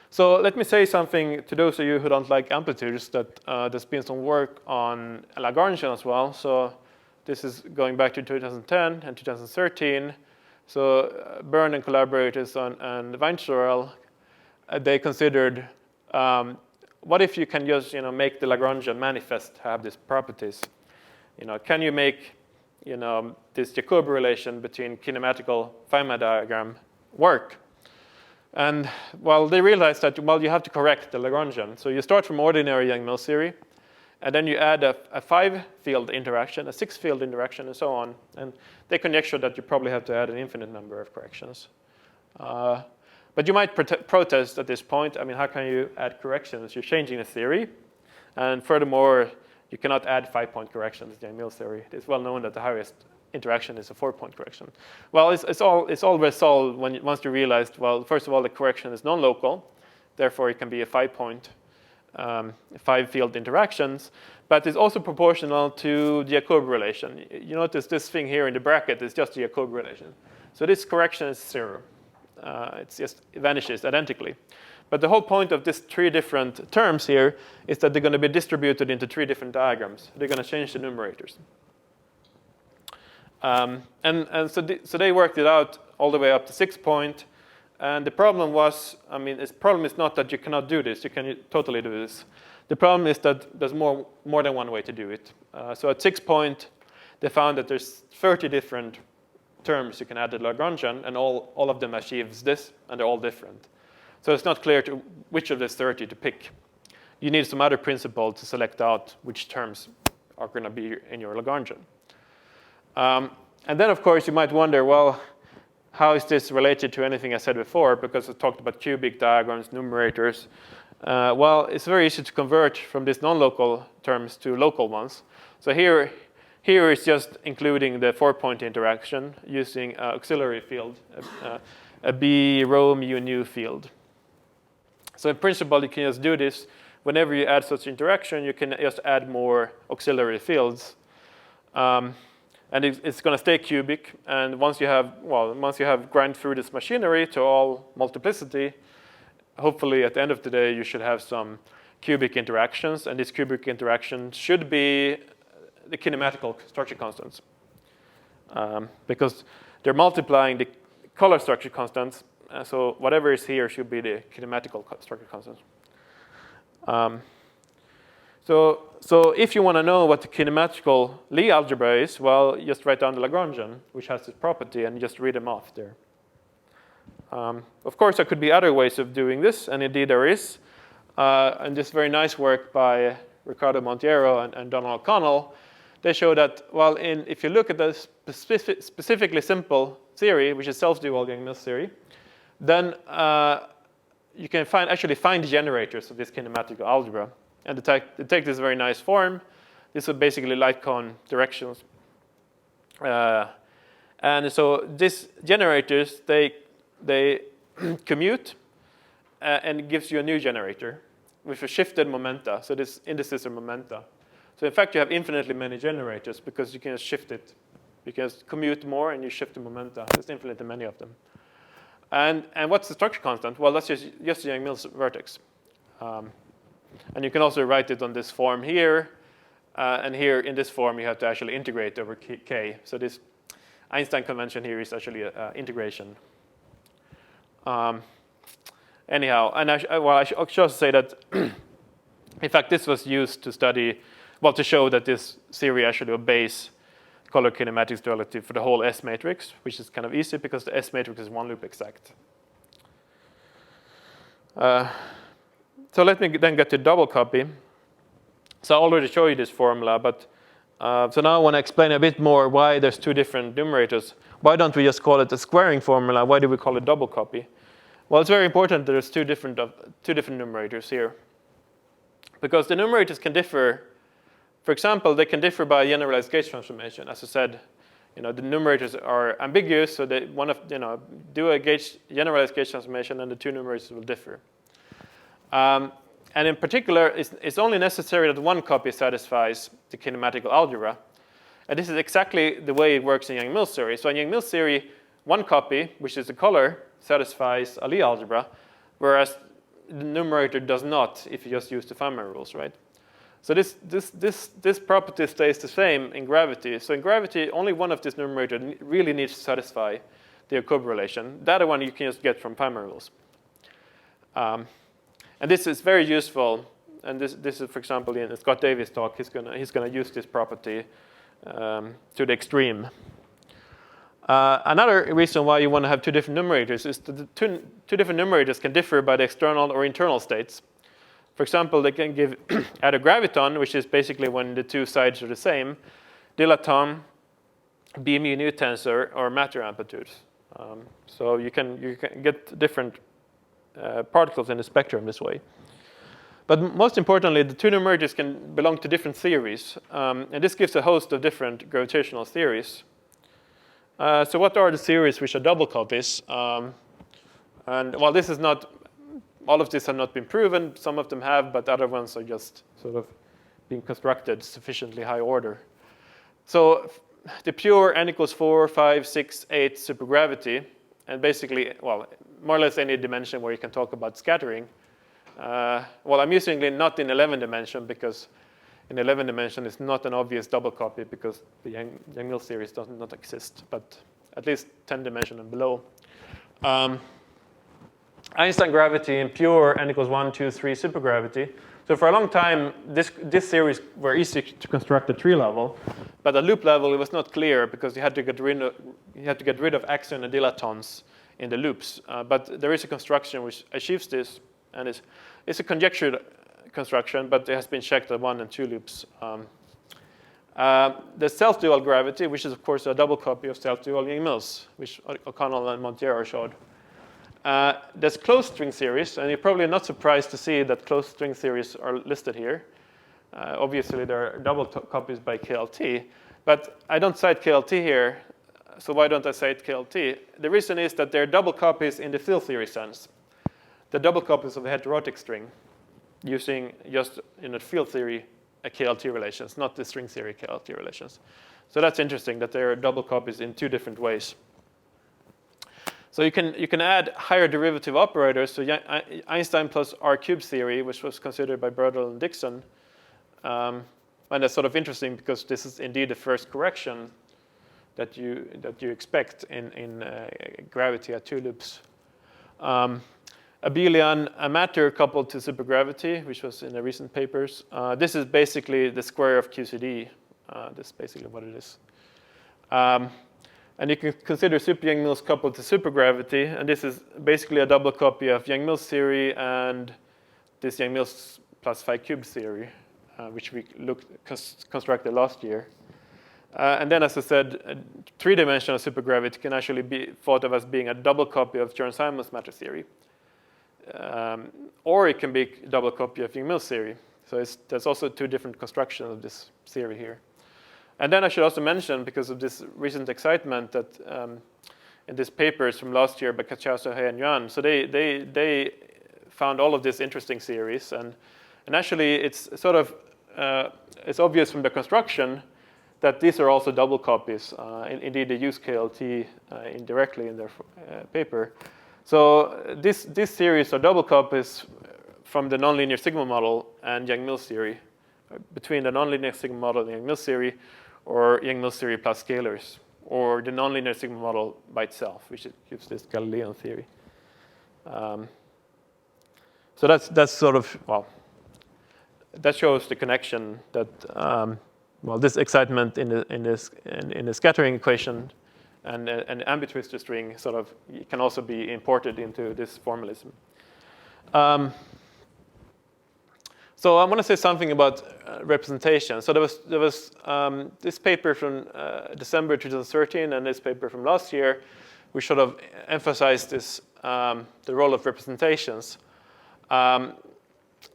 So let me say something to those of you who don't like amplitudes, that there's been some work on Lagrangian as well. So this is going back to 2010 and 2013. So Byrne and collaborators and Weinzierl, they considered what if you can just make the Lagrangian manifest have these properties? Can you make this Jacobi relation between kinematical Feynman diagram work? And well, they realized that you have to correct the Lagrangian. So you start from ordinary YangMills theory, and then you add a 5-field interaction, a 6-field interaction, and so on. And they conjecture that you probably have to add an infinite number of corrections. But you might protest at this point. I mean, how can you add corrections? You're changing the theory. And furthermore, you cannot add 5-point corrections in YangMills theory. It's well known that the highest interaction is a 4-point correction. Well, it's all resolved once you realized, well, first of all, the correction is non-local. Therefore, it can be a 5-point, 5-field interactions. But it's also proportional to the Jacobi relation. You notice this thing here in the bracket is just the Jacobi relation. So this correction is 0. It vanishes identically. But the whole point of these 3 different terms here is that they're going to be distributed into 3 different diagrams. They're going to change the numerators. So they worked it out all the way up to 6-point. And the problem was, I mean, the problem is not that you cannot do this. You can totally do this. The problem is that there's more than one way to do it. So at 6-point, they found that there's 30 different terms you can add to Lagrangian, and all of them achieves this, and they're all different. So it's not clear to which of these 30 to pick. You need some other principle to select out which terms are going to be in your Lagrangian. And then, of course, you might wonder, well, how is this related to anything I said before? Because I talked about cubic diagrams, numerators. Well, it's very easy to convert from these non-local terms to local ones. So here is just including the 4-point interaction using an auxiliary field, a b rho mu nu field. So in principle, you can just do this. Whenever you add such interaction, you can just add more auxiliary fields. And it's going to stay cubic. And once you have grind through this machinery to all multiplicity, hopefully at the end of the day, you should have some cubic interactions. And these cubic interactions should be the kinematical structure constants. Because they're multiplying the color structure constants. So whatever is here should be the kinematical structure constants. So if you want to know what the kinematical Lie algebra is, well, just write down the Lagrangian, which has this property, and just read them off there. Of course, there could be other ways of doing this, and indeed there is. And this very nice work by Ricardo Monteiro and Donald O'Connell, they show that, well, if you look at the specifically simple theory, which is self-dual YangMills theory, then you can actually find the generators of this kinematical algebra. And they take this very nice form. These are basically light cone directions. And so these generators, they commute and it gives you a new generator with a shifted momenta. So these indices are momenta. So in fact, you have infinitely many generators because you can just shift it. You can just commute more and you shift the momenta. There's infinitely many of them. And what's the structure constant? Well, that's just the YangMills vertex. And you can also write it on this form here. And here in this form, you have to actually integrate over k. So this Einstein convention here is actually an integration. Anyhow, and I should also say that, in fact, this was used to study, well, to show that this theory actually obeys color kinematics duality for the whole S matrix, which is kind of easy because the S matrix is one loop exact. So let me then get to double copy. So I already showed you this formula, but so now I want to explain a bit more why there's two different numerators. Why don't we just call it a squaring formula? Why do we call it double copy? Well, it's very important that there's two different numerators here. Because the numerators can differ. For example, they can differ by generalized gauge transformation. As I said, the numerators are ambiguous, so they do a generalized gauge transformation, and the two numerators will differ. And in particular, it's only necessary that one copy satisfies the kinematical algebra. And this is exactly the way it works in YangMills theory. So in YangMills theory, one copy, which is the color, satisfies a Lie algebra, whereas the numerator does not if you just use the Feynman rules, right? So this property stays the same in gravity. So in gravity, only one of these numerators really needs to satisfy the Jacob relation. The other one you can just get from Feynman rules. And this is very useful. And this is, for example, in Scott Davis' talk, he's gonna use this property to the extreme. Another reason why you want to have two different numerators is that the two different numerators can differ by the external or internal states. For example, they can give either graviton, which is basically when the two sides are the same, dilaton, B mu nu tensor, or matter amplitudes. So you can get different particles in the spectrum this way. But most importantly, the two numerators can belong to different theories. And this gives a host of different gravitational theories. So what are the theories which are double copies? And while this is not, all of these have not been proven. Some of them have, but other ones are just sort of being constructed sufficiently high order. So the pure n equals 4, 5, 6, 8 supergravity, and basically, well, more or less any dimension where you can talk about scattering. Well, amusingly, not in 11 dimension, because in 11 dimension it's not an obvious double copy because the YangMills series does not exist, but at least 10 dimension and below. Einstein gravity in pure n equals 1, 2, 3 supergravity. So for a long time, this series were easy to construct at tree level, but at loop level it was not clear because you had to get rid of axion and dilatons in the loops. But there is a construction which achieves this, and it's a conjectured construction, but it has been checked at 1 and 2 loops. The self-dual gravity, which is of course a double copy of self-dual YangMills, which O'Connell and Monteiro showed. There's closed string theories, and you're probably not surprised to see that closed string theories are listed here. Obviously, there are double copies by KLT, but I don't cite KLT here, so why don't I cite KLT? The reason is that they're double copies in the field theory sense. The double copies of a heterotic string using just in a field theory a KLT relations, not the string theory KLT relations. So that's interesting that there are double copies in two different ways. So you can add higher derivative operators. So Einstein plus R cubed theory, which was considered by Brodel and Dixon. And that's sort of interesting because this is indeed the first correction that you expect in gravity at two loops. Abelian matter coupled to supergravity, which was in the recent papers. This is basically the square of QCD. That's basically what it is. And you can consider super YangMills coupled to supergravity, and this is basically a double copy of YangMills theory and this YangMills plus phi cubed theory, which we constructed last year. And then, as I said, three-dimensional supergravity can actually be thought of as being a double copy of Johansson matter theory. Or it can be a double copy of YangMills theory. So there's also two different constructions of this theory here. And then I should also mention, because of this recent excitement, that in these papers from last year by Kachaso, He, and Yuan, so they found all of these interesting theories. And actually, it's sort of it's obvious from the construction that these are also double copies. Indeed, they use KLT indirectly in their paper. So these theories are double copies from the nonlinear sigma model and YangMills theory, between the nonlinear sigma model and YangMills theory, or YangMills theory plus scalars, or the nonlinear sigma model by itself, which gives this Galilean theory. So that's sort of, well, that shows the connection that, well, this excitement in the scattering equation and the ambitwistor string sort of can also be imported into this formalism. So I want to say something about representation. So there was this paper from December 2013 and this paper from last year, which sort of emphasized this the role of representations.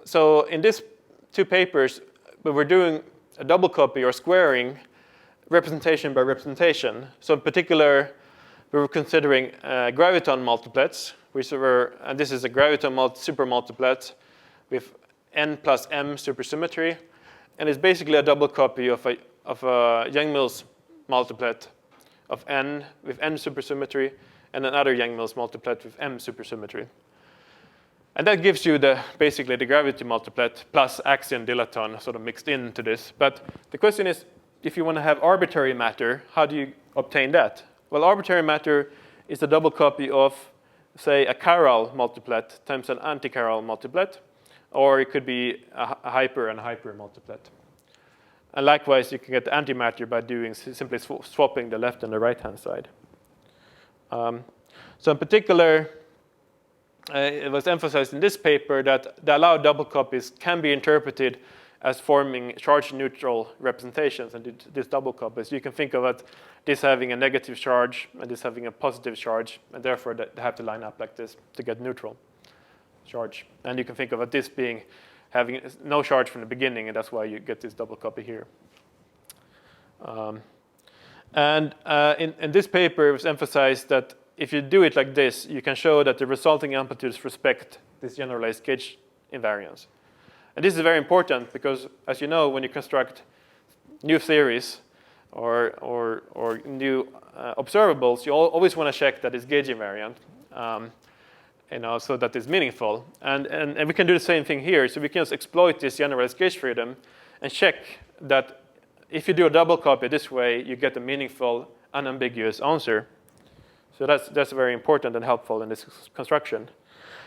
So in these two papers, we were doing a double copy or squaring representation by representation. So in particular, we were considering Graviton multiplets, which were, and this is a Graviton super multiplet with n plus m supersymmetry, and it's basically a double copy of a YangMills multiplet of n with n supersymmetry and another YangMills multiplet with m supersymmetry. And that gives you basically the gravity multiplet plus axion dilaton sort of mixed into this. But the question is, if you want to have arbitrary matter, how do you obtain that? Well, arbitrary matter is a double copy of, say, a chiral multiplet times an anti-chiral multiplet, or it could be a hyper and hyper multiplet. And likewise, you can get the antimatter by doing simply swapping the left and the right-hand side. So in particular, it was emphasized in this paper that the allowed double copies can be interpreted as forming charge-neutral representations, and these double copies. You can think of it, this having a negative charge and this having a positive charge, and therefore they have to line up like this to get neutral charge. And you can think of it, this being having no charge from the beginning, and that's why you get this double copy here. In this paper, it was emphasized that if you do it like this, you can show that the resulting amplitudes respect this generalized gauge invariance. And this is very important because, as you know, when you construct new theories or new observables, you always want to check that it's gauge invariant, so that it's meaningful. And we can do the same thing here. So we can just exploit this generalized gauge freedom and check that if you do a double copy this way, you get a meaningful, unambiguous answer. So that's very important and helpful in this construction.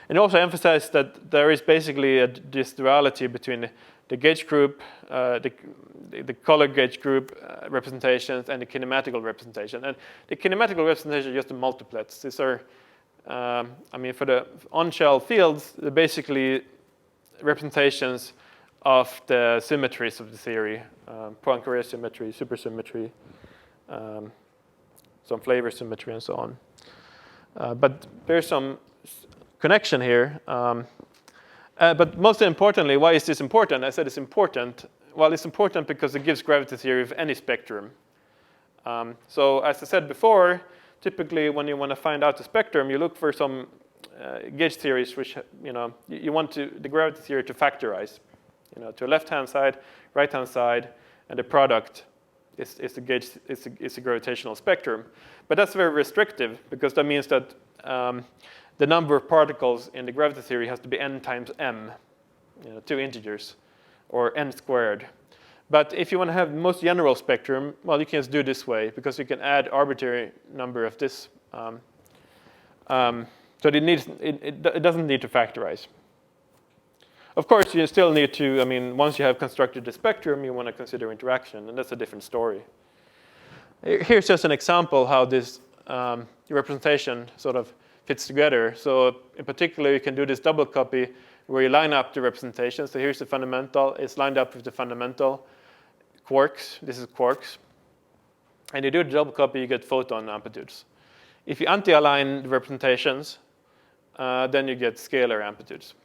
And also emphasize that there is basically this duality between the gauge group, the color gauge group representations, and the kinematical representation. And the kinematical representation is just the multiplets. These are, for the on-shell fields, they're basically representations of the symmetries of the theory, Poincare symmetry, supersymmetry, some flavor symmetry, and so on. But there's some connection here. But most importantly, why is this important? I said it's important. Well, it's important because it gives gravity theory of any spectrum. So as I said before, typically when you want to find out the spectrum, you look for some gauge theories which, you want the gravity theory to factorize. To a left-hand side, right-hand side, and the product is the gauge, is a gravitational spectrum. But that's very restrictive because that means that the number of particles in the gravity theory has to be n times m, 2 integers, or n squared. But if you want to have the most general spectrum, well, you can just do it this way because you can add arbitrary number of this. So it doesn't need to factorize. Of course, you still need to, once you have constructed the spectrum, you want to consider interaction, and that's a different story. Here's just an example how this representation sort of fits together. So in particular, you can do this double copy where you line up the representation. So here's the fundamental. It's lined up with the fundamental quarks. This is quarks. And you do the double copy, you get photon amplitudes. If you anti-align the representations, then you get scalar amplitudes.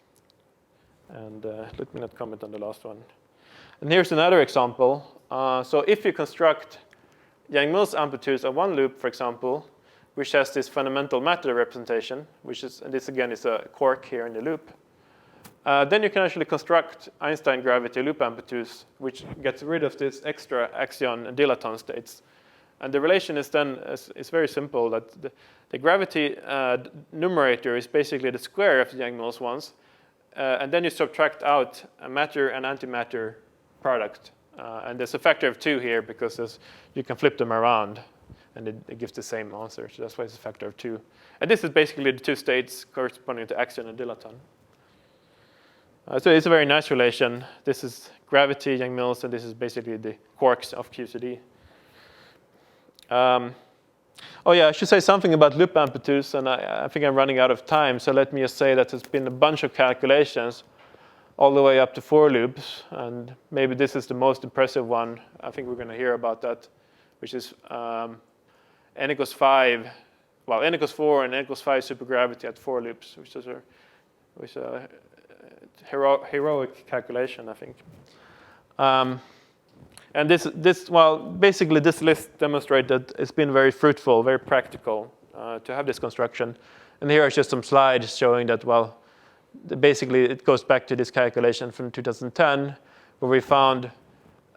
And let me not comment on the last one. And here's another example. So if you construct YangMills amplitudes on one loop, for example, which has this fundamental matter representation, which is, and this again is a quark here in the loop, then you can actually construct Einstein gravity loop amplitudes, which gets rid of this extra axion and dilaton states. And the relation is then is very simple. That the gravity numerator is basically the square of the YangMills ones, and then you subtract out a matter and antimatter product. And there's a factor of 2 here because you can flip them around, and it gives the same answer. So that's why it's a factor of 2. And this is basically the 2 states corresponding to axion and dilaton. So it's a very nice relation. This is gravity, YangMills, and this is basically the quarks of QCD. Oh yeah, I should say something about loop amplitudes, and I think I'm running out of time, so let me just say that there's been a bunch of calculations all the way up to 4 loops, and maybe this is the most impressive one. I think we're going to hear about that, which is n equals 5, well, n equals 4 and n equals 5 supergravity at 4 loops, which is a heroic calculation, I think. And basically this list demonstrates that it's been very fruitful, very practical to have this construction. And here are just some slides showing that, well, basically it goes back to this calculation from 2010, where we found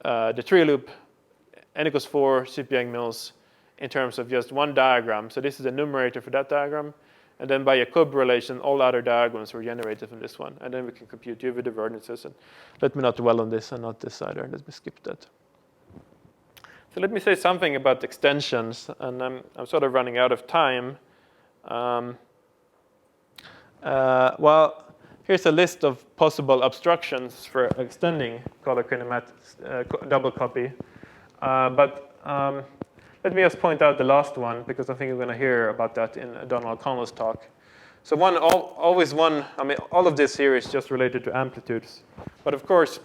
the 3-loop n equals 4 YangMills in terms of just one diagram. So this is the numerator for that diagram. And then by a Jacob relation, all other diagrams were generated from this one. And then we can compute UV divergences. And let me not dwell on this and not this either. Let me skip that. So let me say something about extensions. And I'm sort of running out of time. Well, here's a list of possible obstructions for extending color kinematics double copy. Let me just point out the last one, because I think you're going to hear about that in Donald Connell's talk. So all of this here is just related to amplitudes. But of course,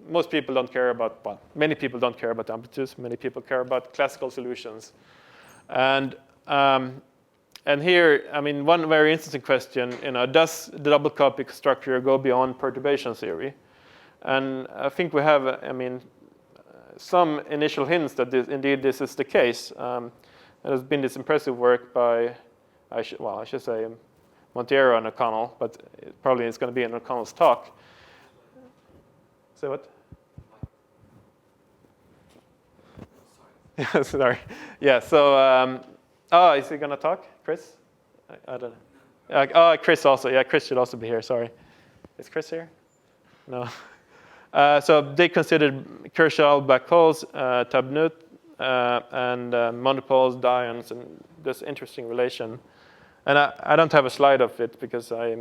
most people don't care about, well, many people don't care about amplitudes. Many people care about classical solutions. And here, one very interesting question, does the double copy structure go beyond perturbation theory? And I think we have, some initial hints that indeed this is the case. There's been this impressive work by, I should say, Monteiro and O'Connell, but probably it's going to be in O'Connell's talk. Say what? Sorry. Sorry. Yeah. So, is he going to talk, Chris? I don't know. Chris also. Yeah, Chris should also be here. Sorry. Is Chris here? No. So they considered Kershaw black holes, Tabnut, and monopoles, dions, and this interesting relation. And I don't have a slide of it because I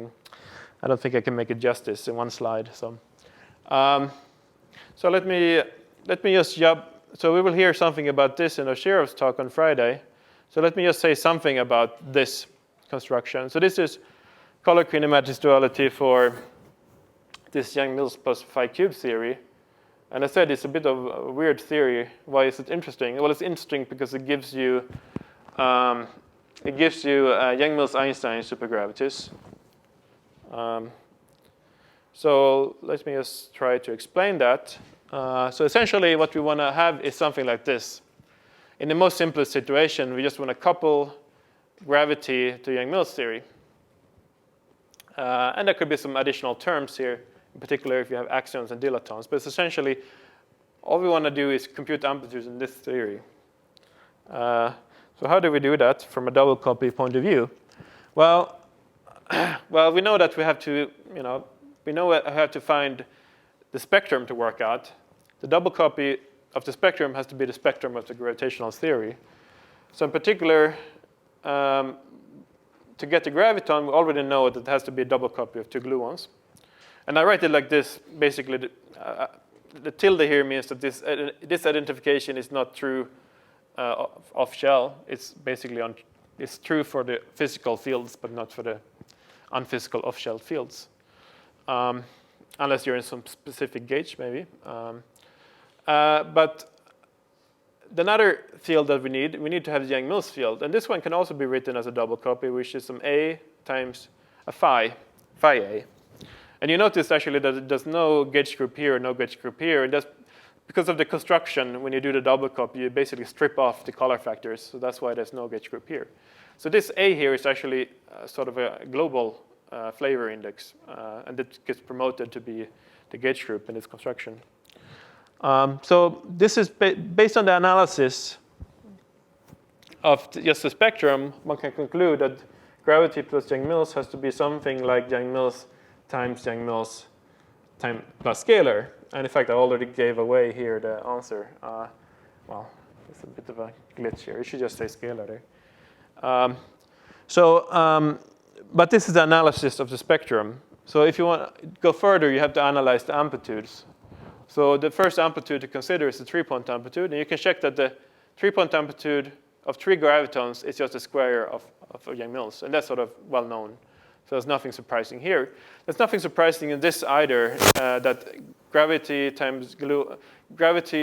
don't think I can make it justice in one slide. So, let me just jump. So we will hear something about this in Oshirov's talk on Friday. So let me just say something about this construction. So this is color kinematics duality for this YangMills plus phi cube theory. And I said it's a bit of a weird theory. Why is it interesting? Well, it's interesting because it gives you YangMills Einstein supergravities. So let me just try to explain that. So essentially, what we want to have is something like this. In the most simplest situation, we just want to couple gravity to YangMills theory. And there could be some additional terms here, in particular if you have axions and dilatons. But essentially, all we want to do is compute amplitudes in this theory. So how do we do that from a double copy point of view? Well, we know that we have to, we have to find the spectrum to work out. The double copy of the spectrum has to be the spectrum of the gravitational theory. So in particular, to get the graviton, we already know that it has to be a double copy of two gluons. And I write it like this. Basically, the tilde here means that this identification is not true off-shell. It's basically it's true for the physical fields, but not for the unphysical off-shell fields. Unless you're in some specific gauge, maybe. But another field that we need to have the YangMills field. And this one can also be written as a double copy, which is some A times a phi A. And you notice actually that there's no gauge group here, no gauge group here. And that's because of the construction, when you do the double copy, you basically strip off the color factors. So that's why there's no gauge group here. So this A here is actually sort of a global flavor index. And it gets promoted to be the gauge group in this construction. So this is based on the analysis of just the spectrum, one can conclude that gravity plus YangMills has to be something like YangMills times YangMills plus scalar. And in fact, I already gave away here the answer. Well, it's a bit of a glitch here. You should just say scalar there. But this is the analysis of the spectrum. So if you want to go further, you have to analyze the amplitudes. So the first amplitude to consider is the 3-point amplitude. And you can check that the 3-point amplitude of 3 gravitons is just the square of YangMills. And that's sort of well known. So there's nothing surprising here. There's nothing surprising in this either, that gravity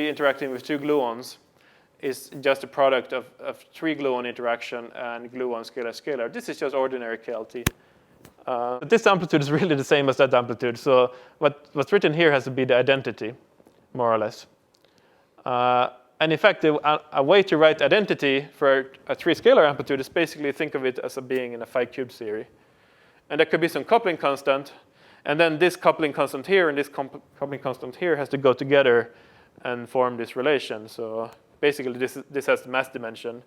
interacting with 2 gluons is just a product of 3 gluon interaction and gluon scalar. This is just ordinary KLT. But this amplitude is really the same as that amplitude. So what's written here has to be the identity, more or less. And in fact, a way to write identity for a 3-scalar amplitude is basically think of it as a being in a phi cube theory. And there could be some coupling constant. And then this coupling constant here and this coupling constant here has to go together and form this relation. So basically, this has the mass dimension.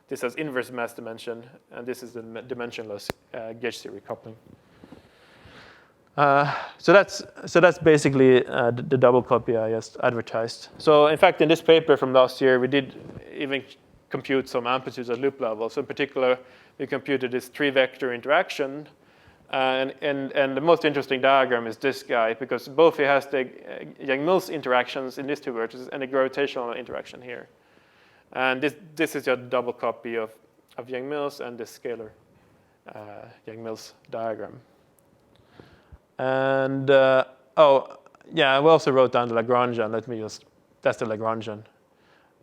This has inverse mass dimension. And this is the dimensionless gauge theory coupling. So that's basically the double copy I just advertised. So in fact, in this paper from last year, we did even compute some amplitudes at loop level. So in particular, we computed this 3-vector interaction. And the most interesting diagram is this guy, because both he has the YangMills interactions in these 2 vertices and the gravitational interaction here. And this is your double copy of YangMills and this scalar YangMills diagram. And we also wrote down the Lagrangian. That's the Lagrangian.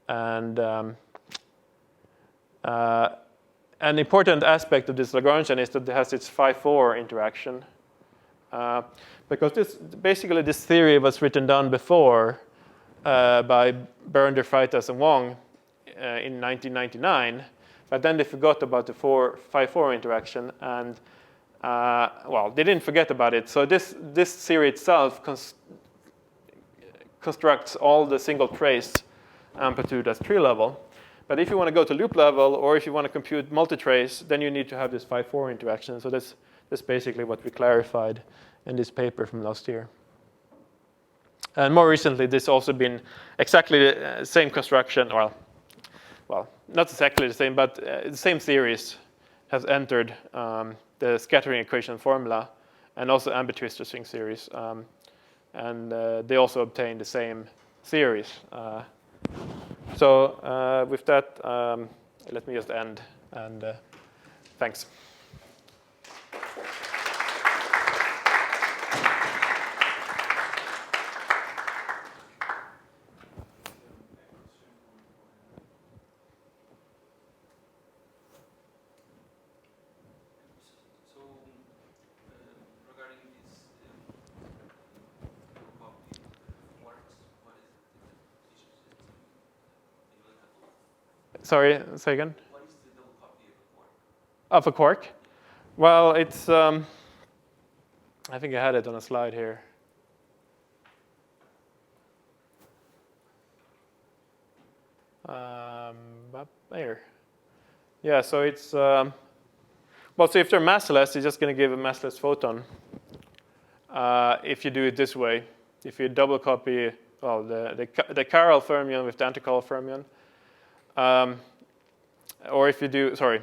And an important aspect of this Lagrangian is that it has its phi-4 interaction. Because this theory was written down before by Berender, Freitas, and Wang in 1999. But then they forgot about the phi-4 interaction. And, they didn't forget about it. So this theory itself constructs all the single trace amplitude at 3 level. But if you want to go to loop level, or if you want to compute multitrace, then you need to have this phi-4 interaction. So that's basically what we clarified in this paper from last year. And more recently, this also been exactly the same construction, well, not exactly the same, but the same theories has entered the scattering equation formula, and also ambitwistor string series. And they also obtain the same theories. So with that, let me just end, and thanks. Sorry, say again. What is the double copy of a quark? Of a quark? Well, it's, I think I had it on a slide here. Up there. Yeah, so it's, well, so if they're massless, it's just going to give a massless photon. If you do it this way, if you double copy, well, the chiral fermion with the antichiral fermion, or if you do, sorry,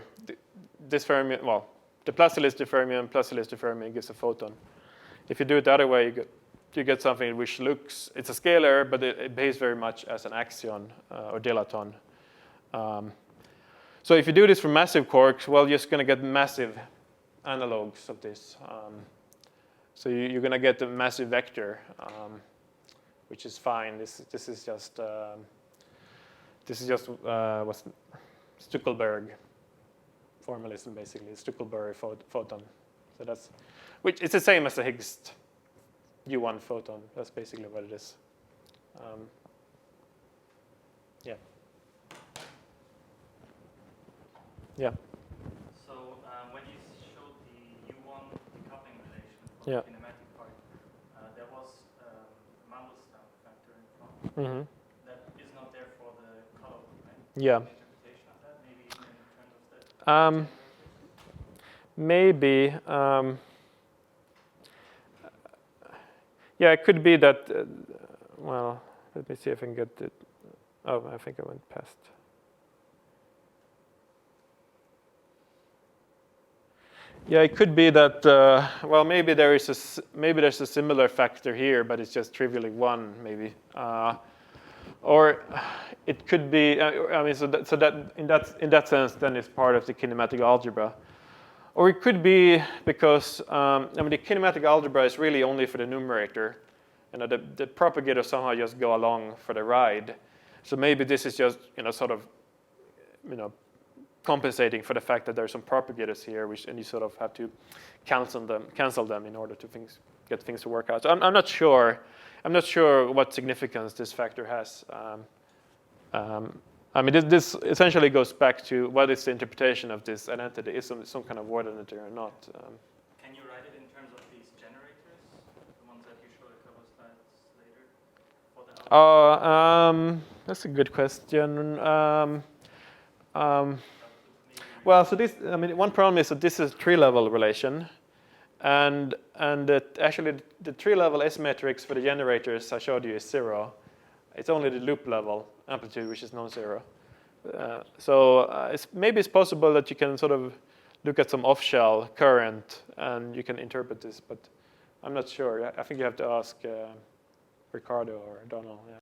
this fermion, well, the plasticalistic fermion gives a photon. If you do it the other way, you get something which looks, it's a scalar, but it behaves very much as an axion or dilaton. So if you do this for massive quarks, well, you're just going to get massive analogs of this. So you're going to get a massive vector, which is fine. This is just what's Stuckelberg formalism, basically, Stuckelberg photon. So that's, which it's the same as the Higgs U1 photon. That's basically what it is. Yeah. Yeah. So when you showed the U1 decoupling relation for Yeah. the kinematic part, there was a Mandelstam factor in front. Mm-hmm. That is not there for the color, right? Yeah. An interpretation of that, maybe in terms of the Maybe. Yeah, it could be that. Well, let me see if I can get it. Oh, I think I went past. Yeah, it could be that. Well, maybe there's a similar factor here, but it's just trivially one, maybe. Or it could be. I mean, so that in that sense, then it's part of the kinematic algebra. Or it could be because I mean the kinematic algebra is really only for the numerator. You know, the propagators somehow just go along for the ride. So maybe this is just sort of compensating for the fact that there are some propagators here, and you sort of have to cancel them in order to get things to work out. So I'm not sure. I'm not sure what significance this factor has. I mean, this essentially goes back to what is the interpretation of this identity? Is some kind of word identity or not? Can you write it in terms of these generators, the ones that you showed a couple of slides later? For the That's a good question. Well, so this, I mean, one problem is that this is a tree-level relation, and actually the tree-level S matrix for the generators I showed you is 0. It's only the loop level amplitude which is non-zero. So maybe it's possible that you can sort of look at some off-shell current and you can interpret this, but I'm not sure. I think you have to ask Ricardo or Donald. Yeah.